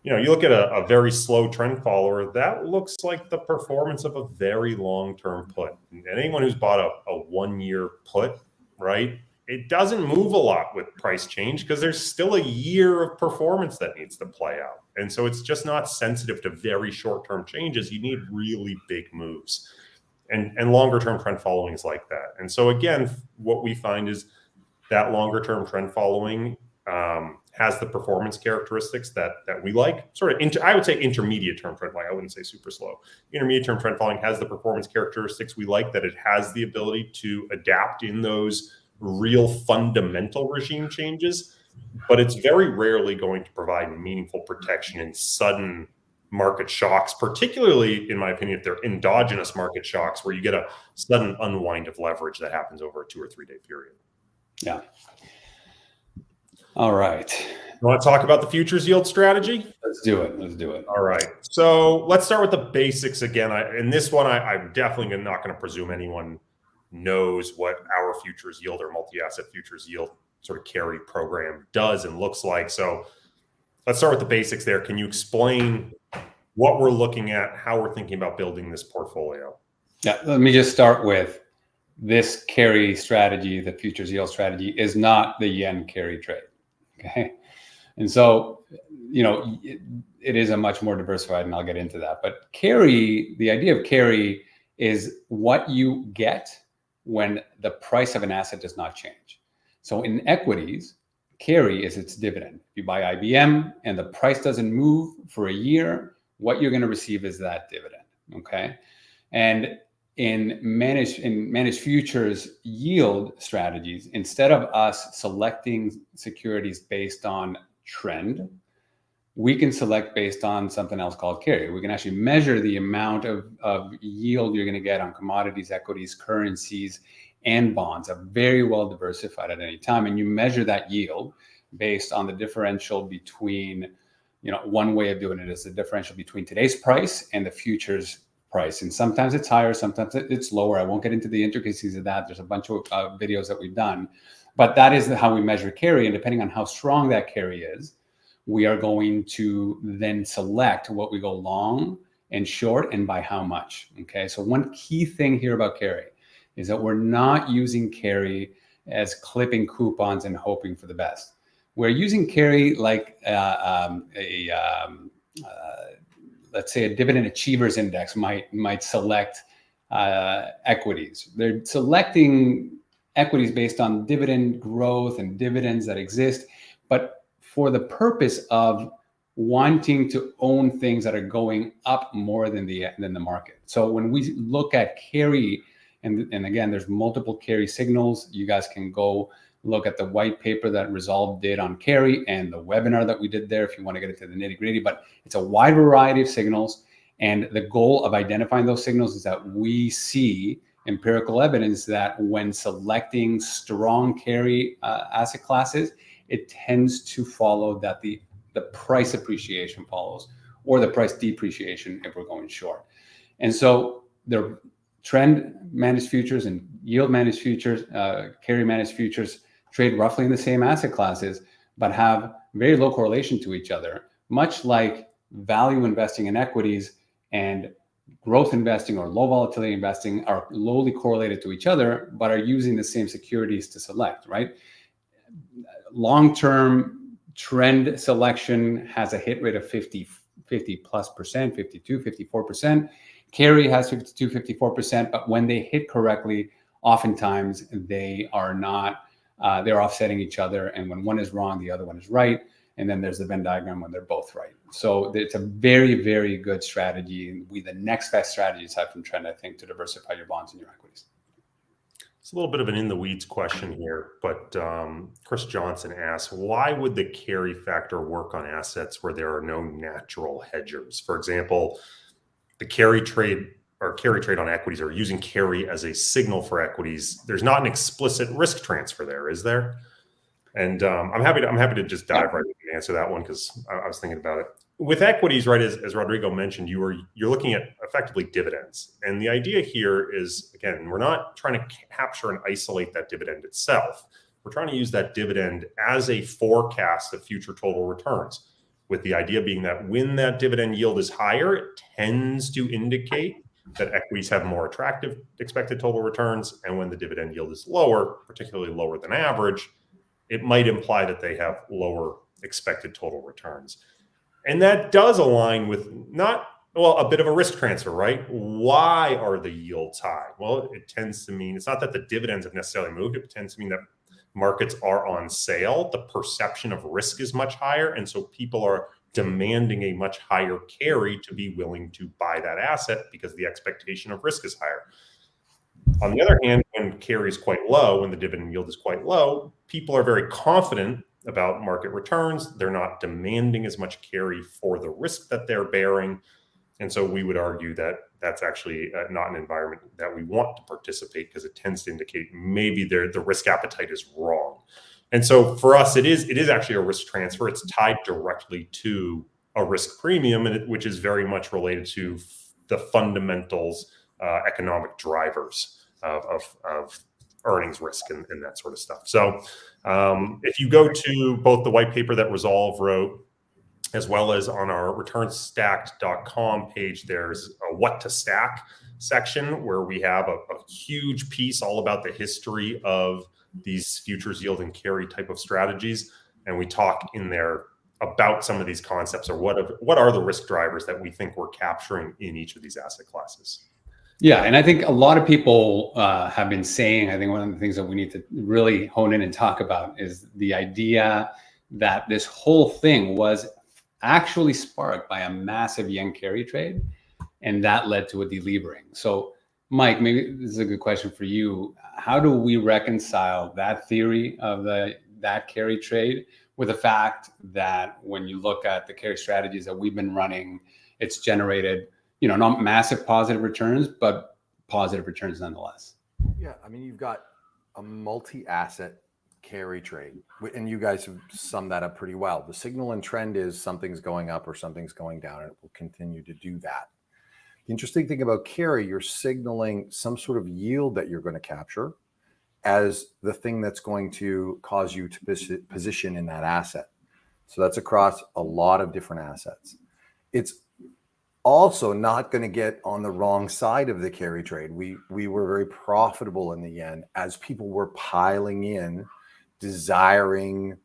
look at a very slow trend follower, that looks like the performance of a very long-term put. And anyone who's bought a 1-year put, right, it doesn't move a lot with price change because there's still a year of performance that needs to play out. And so it's just not sensitive to very short-term changes. You need really big moves. And longer-term trend following is like that. And so again, what we find is that longer-term trend following has the performance characteristics that we like. I would say intermediate-term trend following. I wouldn't say super slow. Intermediate-term trend following has the performance characteristics we like, that it has the ability to adapt in those real fundamental regime changes, but it's very rarely going to provide meaningful protection in sudden market shocks, particularly, in my opinion, if they're endogenous market shocks where you get a sudden unwind of leverage that happens over a 2 or 3 day period. Yeah. All right. You want to talk about the futures yield strategy? Let's do it. All right. So let's start with the basics again. In this one, I'm definitely not going to presume anyone knows what our futures yield or multi-asset futures yield sort of carry program does and looks like. So let's start with the basics there. Can you explain what we're looking at, how we're thinking about building this portfolio? Yeah, let me just start with this carry strategy. The futures yield strategy is not the yen carry trade. Okay. And so, it is a much more diversified, and I'll get into that. But carry, the idea of carry is what you get when the price of an asset does not change. So in equities, carry is its dividend. If you buy IBM and the price doesn't move for a year, what you're going to receive is that dividend. Okay. And in managed futures yield strategies, instead of us selecting securities based on trend, we can select based on something else called carry. We can actually measure the amount of yield you're going to get on commodities, equities, currencies, and bonds, are very well diversified at any time. And you measure that yield based on the differential between, one way of doing it is the differential between today's price and the futures price. And sometimes it's higher, sometimes it's lower. I won't get into the intricacies of that. There's a bunch of videos that we've done, but that is how we measure carry. And depending on how strong that carry is, we are going to then select what we go long and short and by how much. Okay. So one key thing here about carry is that we're not using carry as clipping coupons and hoping for the best. We're using carry like let's say a dividend achievers index might select equities. They're selecting equities based on dividend growth and dividends that exist, but for the purpose of wanting to own things that are going up more than the market. So when we look at carry, and again, there's multiple carry signals. You guys can go look at the white paper that Resolve did on carry and the webinar that we did there if you want to get into the nitty gritty, but it's a wide variety of signals. And the goal of identifying those signals is that we see empirical evidence that when selecting strong carry asset classes, it tends to follow that the price appreciation follows, or the price depreciation if we're going short. And so the trend managed futures and yield managed futures, carry managed futures trade roughly in the same asset classes, but have very low correlation to each other, much like value investing in equities and growth investing or low volatility investing are lowly correlated to each other, but are using the same securities to select, right? long-term trend selection has a hit rate of 50 plus percent, 52, 54%. Carry has 52, 54%, but when they hit correctly, oftentimes they are not, they're offsetting each other. And when one is wrong, the other one is right. And then there's the Venn diagram when they're both right. So it's a very, very good strategy. The next best strategy aside from trend, I think, to diversify your bonds and your equities. It's a little bit of an in the weeds question here, but Chris Johnson asks, why would the carry factor work on assets where there are no natural hedgers? For example, the carry trade on equities, or using carry as a signal for equities. There's not an explicit risk transfer there, is there? And I'm happy to just dive right in and answer that one, because I was thinking about it. With equities, right, as Rodrigo mentioned, you're looking at effectively dividends. And the idea here is, again, we're not trying to capture and isolate that dividend itself. We're trying to use that dividend as a forecast of future total returns, with the idea being that when that dividend yield is higher, it tends to indicate that equities have more attractive expected total returns. And when the dividend yield is lower, particularly lower than average, it might imply that they have lower expected total returns. And that does align with a bit of a risk transfer, right? Why are the yields high? Well, it tends to mean, it's not that the dividends have necessarily moved. It tends to mean that markets are on sale. The perception of risk is much higher. And so people are demanding a much higher carry to be willing to buy that asset because the expectation of risk is higher. On the other hand, when carry is quite low, when the dividend yield is quite low, people are very confident about market returns. They're not demanding as much carry for the risk that they're bearing. And so we would argue that that's actually not an environment that we want to participate, because it tends to indicate maybe the risk appetite is wrong. And so for us, it is actually a risk transfer. It's tied directly to a risk premium, which is very much related to the fundamentals, economic drivers of earnings risk and that sort of stuff. So if you go to both the white paper that Resolve wrote, as well as on our returnstacked.com page, there's a what to stack section where we have a huge piece all about the history of these futures yield and carry type of strategies. And we talk in there about some of these concepts, or what are the risk drivers that we think we're capturing in each of these asset classes. Yeah, and I think a lot of people have been saying, I think one of the things that we need to really hone in and talk about is the idea that this whole thing was actually sparked by a massive yen carry trade, and that led to a delevering. So Mike, maybe this is a good question for you. How do we reconcile that theory of that carry trade with the fact that when you look at the carry strategies that we've been running, it's generated, not massive positive returns, but positive returns nonetheless? Yeah, I mean, you've got a multi-asset carry trade, and you guys have summed that up pretty well. The signal and trend is something's going up or something's going down, and it will continue to do that. The interesting thing about carry, you're signaling some sort of yield that you're going to capture as the thing that's going to cause you to position in that asset. So that's across a lot of different assets. It's also not going to get on the wrong side of the carry trade. We were very profitable in the yen as people were piling in, desiring,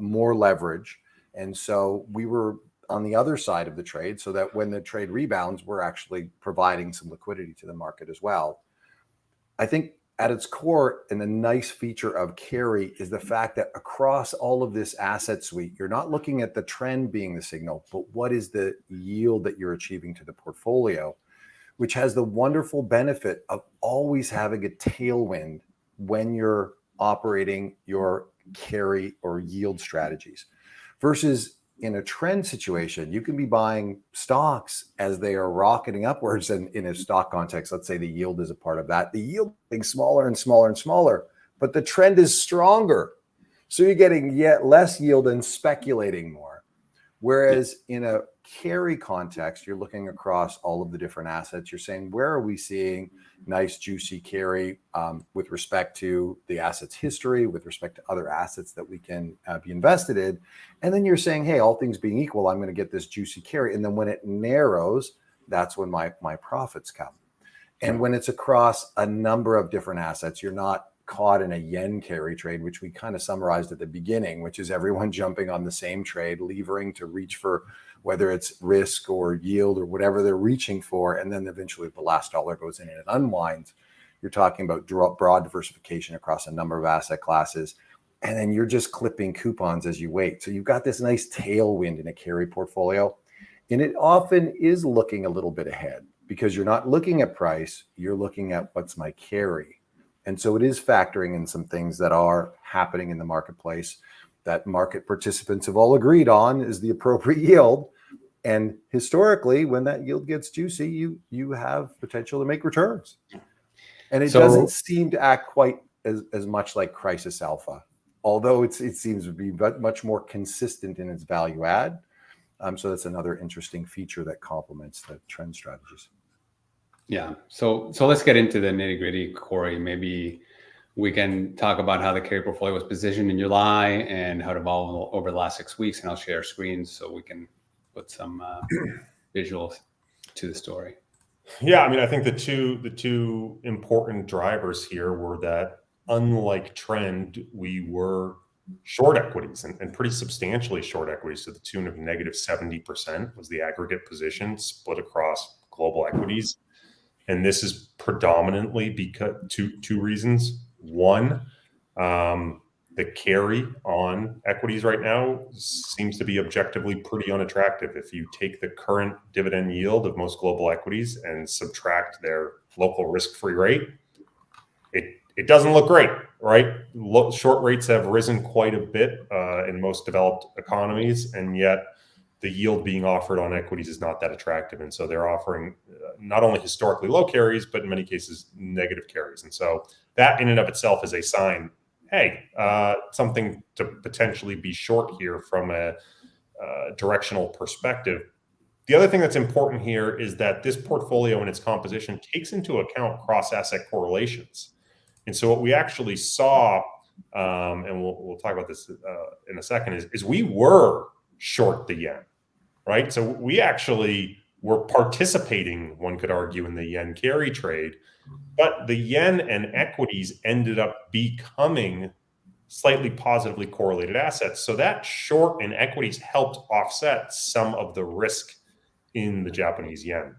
more leverage. And so we were on the other side of the trade, so that when the trade rebounds, we're actually providing some liquidity to the market as well. I think at its core, and the nice feature of carry is the fact that across all of this asset suite, you're not looking at the trend being the signal, but what is the yield that you're achieving to the portfolio, which has the wonderful benefit of always having a tailwind when you're operating your carry or yield strategies. Versus in a trend situation, you can be buying stocks as they are rocketing upwards. And in a stock context, let's say the yield is a part of that. The yield being smaller and smaller and smaller, but the trend is stronger. So you're getting yet less yield and speculating more. Whereas in a carry context, you're looking across all of the different assets. You're saying, where are we seeing nice, juicy carry with respect to the asset's history, with respect to other assets that we can be invested in? And then you're saying, hey, all things being equal, I'm going to get this juicy carry. And then when it narrows, that's when my profits come. And when it's across a number of different assets, you're not caught in a yen carry trade, which we kind of summarized at the beginning, which is everyone jumping on the same trade, levering to reach for whether it's risk or yield or whatever they're reaching for. And then eventually the last dollar goes in and it unwinds. You're talking about broad diversification across a number of asset classes. And then you're just clipping coupons as you wait. So you've got this nice tailwind in a carry portfolio. And it often is looking a little bit ahead because you're not looking at price, you're looking at what's my carry. And so it is factoring in some things that are happening in the marketplace that market participants have all agreed on is the appropriate yield. And historically, when that yield gets juicy, you have potential to make returns. And it doesn't seem to act quite as much like crisis alpha, although it seems to be much more consistent in its value add. So that's another interesting feature that complements the trend strategies. Yeah. So let's get into the nitty gritty, Corey. Maybe we can talk about how the carry portfolio was positioned in July and how it evolved over the last 6 weeks. And I'll share screens so we can put some visuals to the story. Yeah, I mean, I think the two important drivers here were that, unlike trend, we were short equities and pretty substantially short equities to the tune of negative 70% was the aggregate position split across global equities. And this is predominantly because two reasons. One, the carry on equities right now seems to be objectively pretty unattractive. If you take the current dividend yield of most global equities and subtract their local risk-free rate, it doesn't look great, right? Short rates have risen quite a bit in most developed economies, and yet the yield being offered on equities is not that attractive. And so they're offering not only historically low carries, but in many cases, negative carries. And so that in and of itself is a sign, hey, something to potentially be short here from a directional perspective. The other thing that's important here is that this portfolio and its composition takes into account cross-asset correlations. And so what we actually saw, and we'll talk about this in a second, is we were short the yen, right? So we actually were participating, one could argue, in the yen carry trade, but the yen and equities ended up becoming slightly positively correlated assets. So that short in equities helped offset some of the risk in the Japanese yen.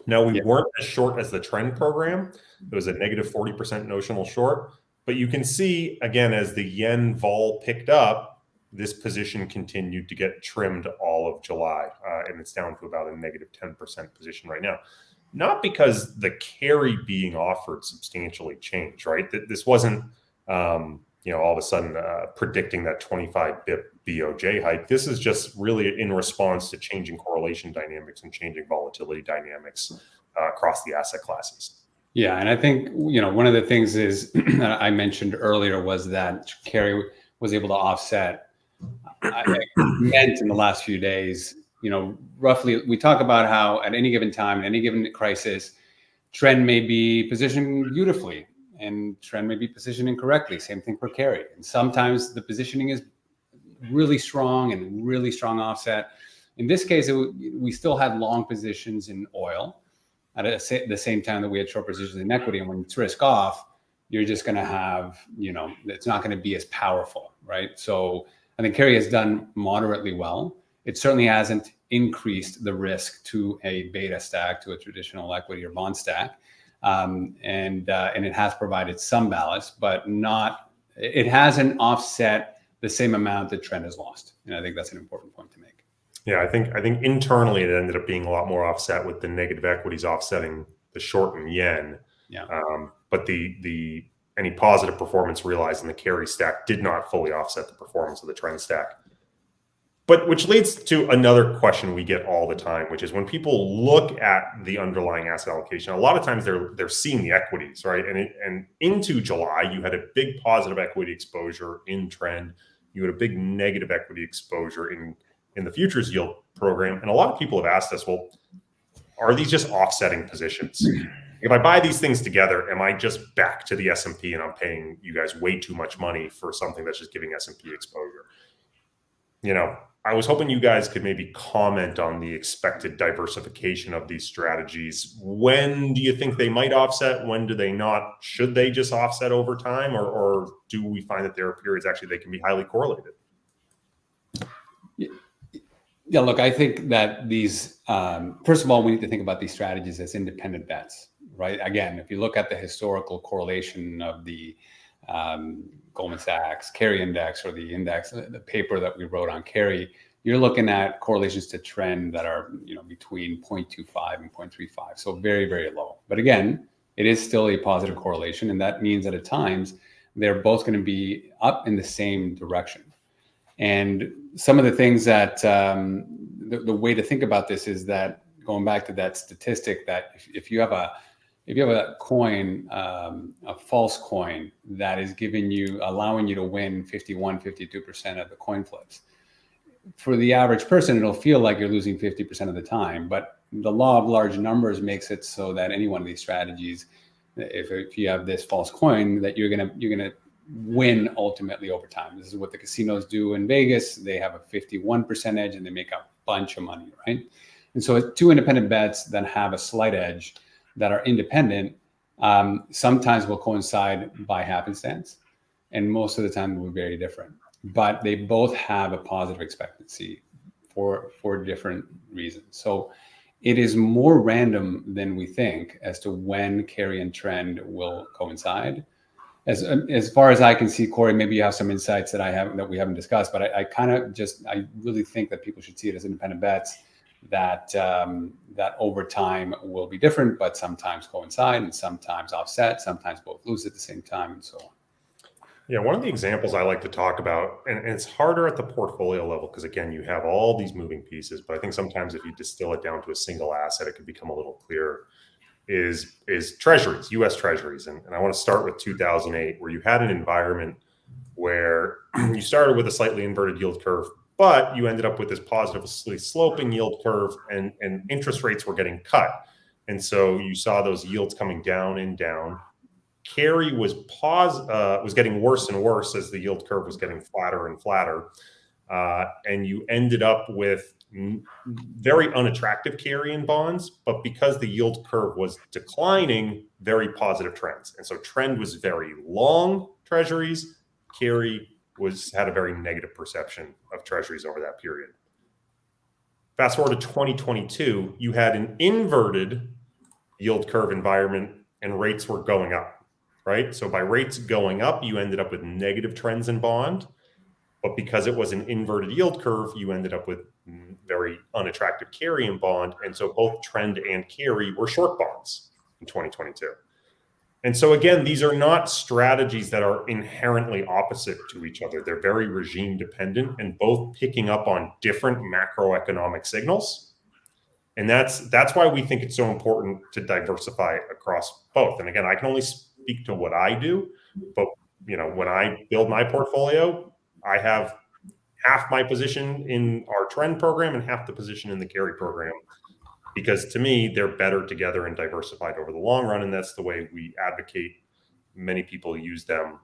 Now, we weren't as short as the trend program. It was a negative 40% notional short. But you can see, again, as the yen vol picked up, this position continued to get trimmed all of July. And it's down to about a negative 10% position right now. Not because the carry being offered substantially changed, right? This wasn't, all of a sudden predicting that 25 BIP BOJ hike. This is just really in response to changing correlation dynamics and changing volatility dynamics across the asset classes. Yeah, and I think, one of the things is that I mentioned earlier was that carry was able to offset. I meant in the last few days, roughly, we talk about how at any given time, in any given crisis, trend may be positioned beautifully and trend may be positioned incorrectly. Same thing for carry. And sometimes the positioning is really strong and really strong offset. In this case, we still had long positions in oil at the same time that we had short positions in equity. And when it's risk off, you're just going to have, it's not going to be as powerful, right? So I think carry has done moderately well. It certainly hasn't increased the risk to a beta stack, to a traditional equity or bond stack. And it has provided some ballast, but it hasn't offset the same amount that trend has lost. And I think that's an important point to make. Yeah, I think internally it ended up being a lot more offset with the negative equities offsetting the short in yen. Yeah. But any positive performance realized in the carry stack did not fully offset the performance of the trend stack. But which leads to another question we get all the time, which is when people look at the underlying asset allocation, a lot of times they're seeing the equities, right? And into July, you had a big positive equity exposure in trend. You had a big negative equity exposure in the futures yield program. And a lot of people have asked us, well, are these just offsetting positions? If I buy these things together, am I just back to the S&P and I'm paying you guys way too much money for something that's just giving S&P exposure? I was hoping you guys could maybe comment on the expected diversification of these strategies. When do you think they might offset? When do they not? Should they just offset over time, or do we find that there are periods actually they can be highly correlated? Yeah, look, I think that these, first of all, we need to think about these strategies as independent bets, right? Again, if you look at the historical correlation of the Goldman Sachs Carry Index, or the index, the paper that we wrote on Carry, you're looking at correlations to trend that are, between 0.25 and 0.35. So very, very low. But again, it is still a positive correlation. And that means that at times they're both going to be up in the same direction. And some of the things that the way to think about this is that, going back to that statistic, that if you have a coin, a false coin that is allowing you to win 52% of the coin flips, for the average person, it'll feel like you're losing 50% of the time. But the law of large numbers makes it so that any one of these strategies, if you have this false coin, that you're gonna win ultimately over time. This is what the casinos do in Vegas. They have a 51% edge and they make a bunch of money, right? And so two independent bets that have a slight edge, that are independent, sometimes will coincide by happenstance, and most of the time will be very different. But they both have a positive expectancy for different reasons. So it is more random than we think as to when carry and trend will coincide. As far as I can see, Corey, maybe you have some insights that we haven't discussed, but I really think that people should see it as independent bets that over time will be different, but sometimes coincide and sometimes offset, sometimes both lose at the same time, and so on. Yeah, one of the examples I like to talk about, and it's harder at the portfolio level because, again, you have all these moving pieces, but I think sometimes if you distill it down to a single asset, it could become a little clearer, is treasuries, U.S. treasuries. And I want to start with 2008, where you had an environment where you started with a slightly inverted yield curve, but you ended up with this positively sloping yield curve, and interest rates were getting cut. And so you saw those yields coming down and down. Carry was getting worse and worse as the yield curve was getting flatter and flatter. And you ended up with very unattractive carry in bonds, but because the yield curve was declining, very positive trends. And so trend was very long treasuries. Carry had a very negative perception of treasuries over that period. Fast forward to 2022, you had an inverted yield curve environment and rates were going up, right? So by rates going up, you ended up with negative trends in bond. But because it was an inverted yield curve, you ended up with very unattractive carry in bond. And so both trend and carry were short bonds in 2022. And so again, these are not strategies that are inherently opposite to each other. They're very regime dependent and both picking up on different macroeconomic signals. And that's why we think it's so important to diversify across both. And again, I can only speak to what I do, but when I build my portfolio, I have half my position in our trend program and half the position in the carry program, because to me, they're better together and diversified over the long run. And that's the way we advocate. Many people use them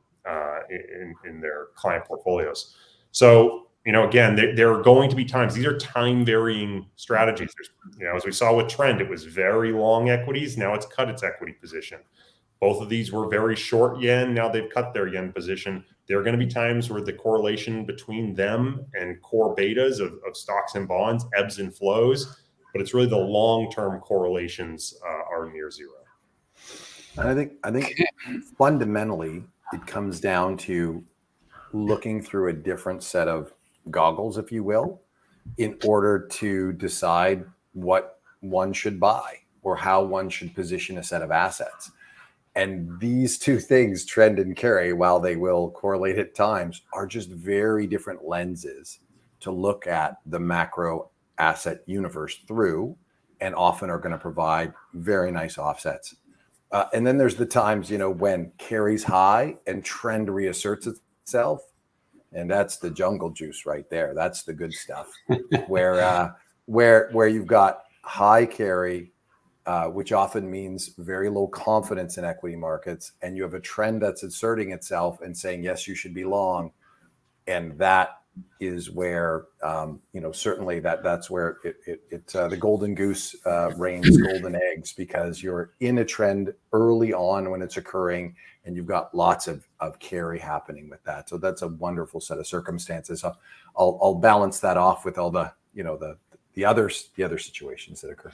in their client portfolios. So, again, there are going to be times, these are time varying strategies. As we saw with trend, it was very long equities. Now it's cut its equity position. Both of these were very short yen. Now they've cut their yen position. There are going to be times where the correlation between them and core betas of stocks and bonds ebbs and flows, but it's really the long-term correlations are near zero. And I think fundamentally it comes down to looking through a different set of goggles, if you will, in order to decide what one should buy or how one should position a set of assets. And these two things, trend and carry, while they will correlate at times, are just very different lenses to look at the macro asset universe through, and often are going to provide very nice offsets. And then there's the times, when carry's high and trend reasserts itself. And that's the jungle juice right there. That's the good stuff where you've got high carry, which often means very low confidence in equity markets. And you have a trend that's asserting itself and saying, yes, you should be long. And that is where, certainly that's where the golden goose reigns golden eggs, because you're in a trend early on when it's occurring, and you've got lots of carry happening with that. So that's a wonderful set of circumstances. I'll balance that off with all the other situations that occur.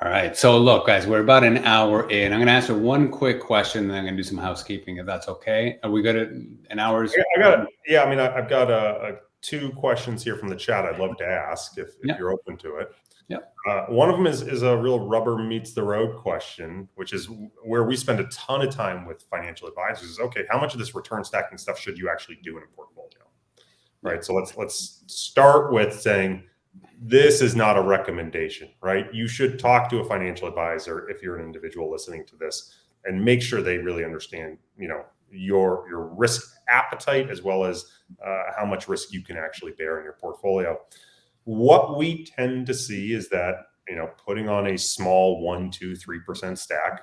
All right. So look, guys, we're about an hour in. I'm going to answer one quick question, and then I'm going to do some housekeeping, if that's okay. Are we good at an hour's? I've got two questions here from the chat I'd love to ask if you're open to it. Yeah. One of them is a real rubber meets the road question, which is where we spend a ton of time with financial advisors. Is okay, how much of this return stacking stuff should you actually do in a portfolio? Right. So let's start with saying this is not a recommendation, right? You should talk to a financial advisor if you're an individual listening to this, and make sure they really understand, your risk appetite, as well as how much risk you can actually bear in your portfolio. What we tend to see is that, putting on a small 1, 2, 3% stack,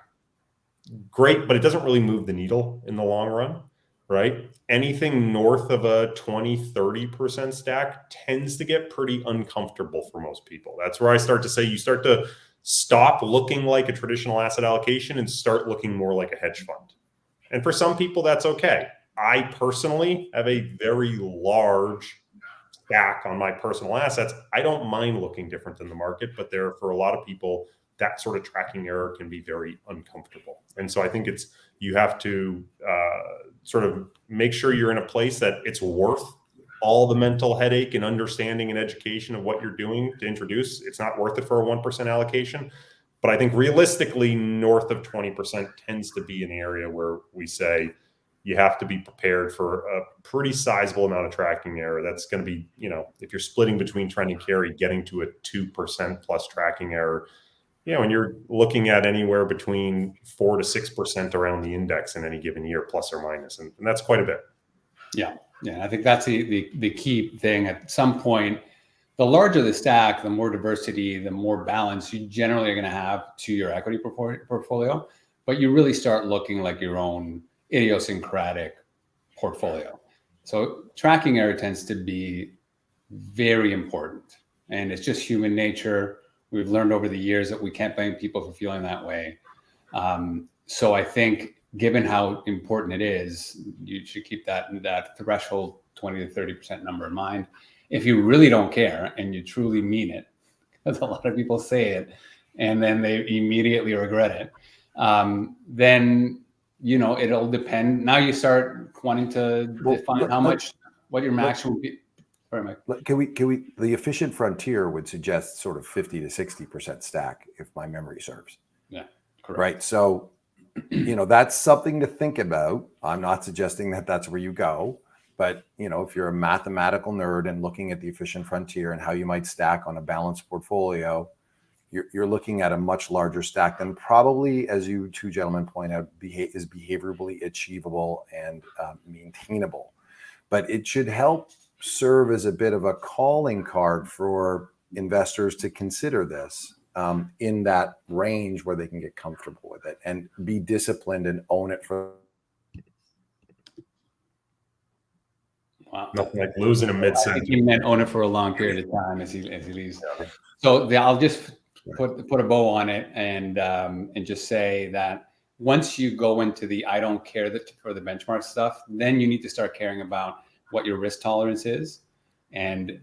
great, but it doesn't really move the needle in the long run, right? Anything north of a 20, 30% stack tends to get pretty uncomfortable for most people. That's where I start to say you start to stop looking like a traditional asset allocation and start looking more like a hedge fund. And for some people, that's okay. I personally have a very large stack on my personal assets. I don't mind looking different than the market, but for a lot of people, that sort of tracking error can be very uncomfortable. And so I think you have to sort of make sure you're in a place that it's worth all the mental headache and understanding and education of what you're doing to introduce. It's not worth it for a 1% allocation. But I think realistically, north of 20% tends to be an area where we say you have to be prepared for a pretty sizable amount of tracking error. That's going to be, if you're splitting between trend and carry, getting to a 2% plus tracking error, and you're looking at anywhere between 4 to 6% around the index in any given year, plus or minus. And that's quite a bit. Yeah. I think that's the key thing. At some point, the larger the stack, the more diversity, the more balance you generally are going to have to your equity portfolio. But you really start looking like your own idiosyncratic portfolio. So tracking error tends to be very important. And it's just human nature. We've learned over the years that we can't blame people for feeling that way. So I think given how important it is, you should keep that threshold 20 to 30% number in mind. If you really don't care and you truly mean it, because a lot of people say it and then they immediately regret it, then, it'll depend. Now you start wanting to define what your maximum would be. Sorry, Mike. Can we, the efficient frontier would suggest sort of 50 to 60% stack, if my memory serves. Yeah, correct. Right. So, that's something to think about. I'm not suggesting that that's where you go. But, if you're a mathematical nerd and looking at the efficient frontier and how you might stack on a balanced portfolio, you're looking at a much larger stack than probably, as you two gentlemen point out, is behaviorally achievable and maintainable. But it should help serve as a bit of a calling card for investors to consider this in that range where they can get comfortable with it and be disciplined and own it for. Wow. Nothing like losing a mid-sentence. I think he meant own it for a long period of time as he leaves. So I'll just put a bow on it and just say that once you go into the I don't care for the benchmark stuff, then you need to start caring about what your risk tolerance is. And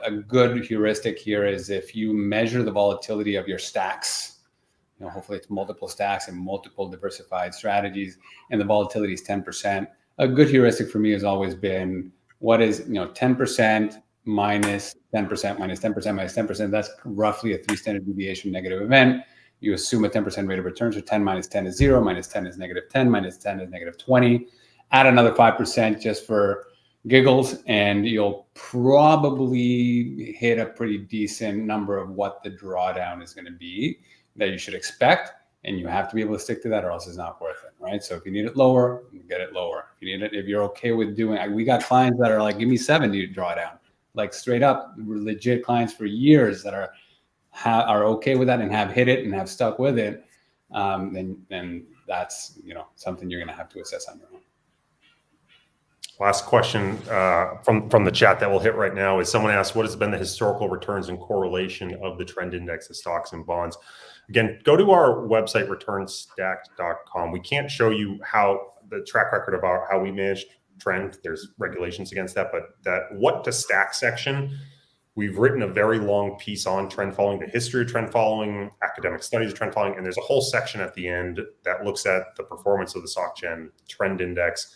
a good heuristic here is if you measure the volatility of your stacks, hopefully it's multiple stacks and multiple diversified strategies, and the volatility is 10%. A good heuristic for me has always been what is 10% minus 10% minus 10% minus 10%. That's roughly a 3 standard deviation negative event. You assume a 10% rate of return. So 10 minus 10 is 0, minus 10 is negative 10, minus 10 is negative 20. Add another 5% just for giggles, and you'll probably hit a pretty decent number of what the drawdown is going to be that you should expect. And you have to be able to stick to that, or else it's not worth it, right? So if you need it lower, you get it lower. If you need it, if you're okay with doing, we got clients that are like, give me 70 drawdown, like straight up, legit clients for years that are okay with that and have hit it and have stuck with it. Then that's something you're going to have to assess on your own. Last question from the chat that we'll hit right now is someone asked, what has been the historical returns and correlation of the trend index of stocks and bonds? Again, go to our website, returnstacked.com. We can't show you how the track record of how we manage trend. There's regulations against that, but that what to stack section, we've written a very long piece on trend following, the history of trend following, academic studies of trend following, and there's a whole section at the end that looks at the performance of the SocGen trend index,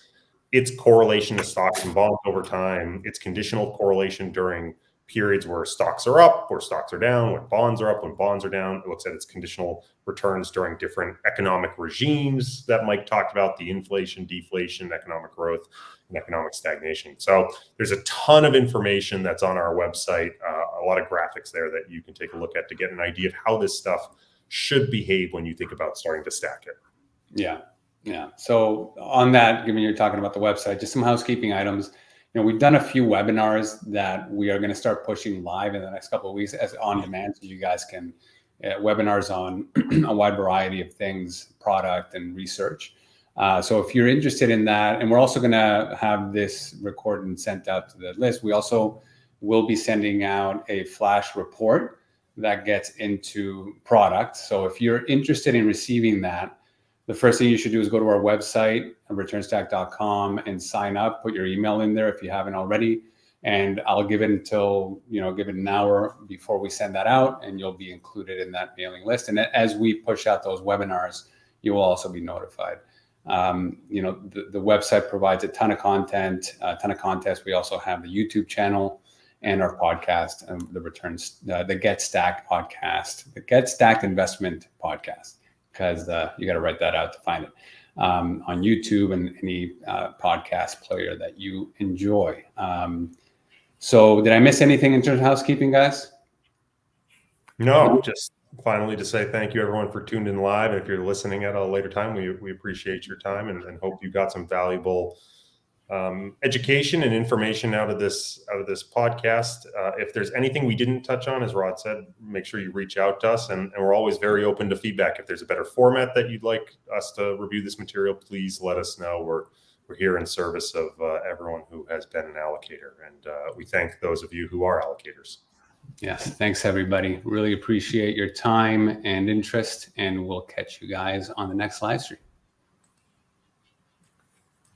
its correlation to stocks and bonds over time, its conditional correlation during periods where stocks are up, where stocks are down, when bonds are up, when bonds are down. It looks at its conditional returns during different economic regimes that Mike talked about, the inflation, deflation, economic growth, and economic stagnation. So there's a ton of information that's on our website, a lot of graphics there that you can take a look at to get an idea of how this stuff should behave when you think about starting to stack it. Yeah. So on that, given you're talking about the website, just some housekeeping items. We've done a few webinars that we are going to start pushing live in the next couple of weeks as on demand, so you guys can webinars on a wide variety of things, product and research. So if you're interested in that, and we're also going to have this recorded and sent out to the list. We also will be sending out a flash report that gets into products. So if you're interested in receiving that, the first thing you should do is go to our website, returnstacked.com, and sign up. Put your email in there if you haven't already. And I'll give it until, give it an hour before we send that out, and you'll be included in that mailing list. And as we push out those webinars, you will also be notified. The website provides a ton of content, a ton of contests. We also have the YouTube channel and our podcast, the Get Stacked podcast, the Get Stacked Investment podcast, because you got to write that out to find it on YouTube and any podcast player that you enjoy. So did I miss anything in terms of housekeeping, guys? No, just finally to say thank you everyone for tuning in live. And if you're listening at a later time, we appreciate your time and hope you got some valuable education and information out of this podcast. If there's anything we didn't touch on, as Rod said, make sure you reach out to us, and we're always very open to feedback. If there's a better format that you'd like us to review this material, please let us know. We're here in service of everyone who has been an allocator, and we thank those of you who are allocators. Yes, thanks everybody. Really appreciate your time and interest, and we'll catch you guys on the next live stream.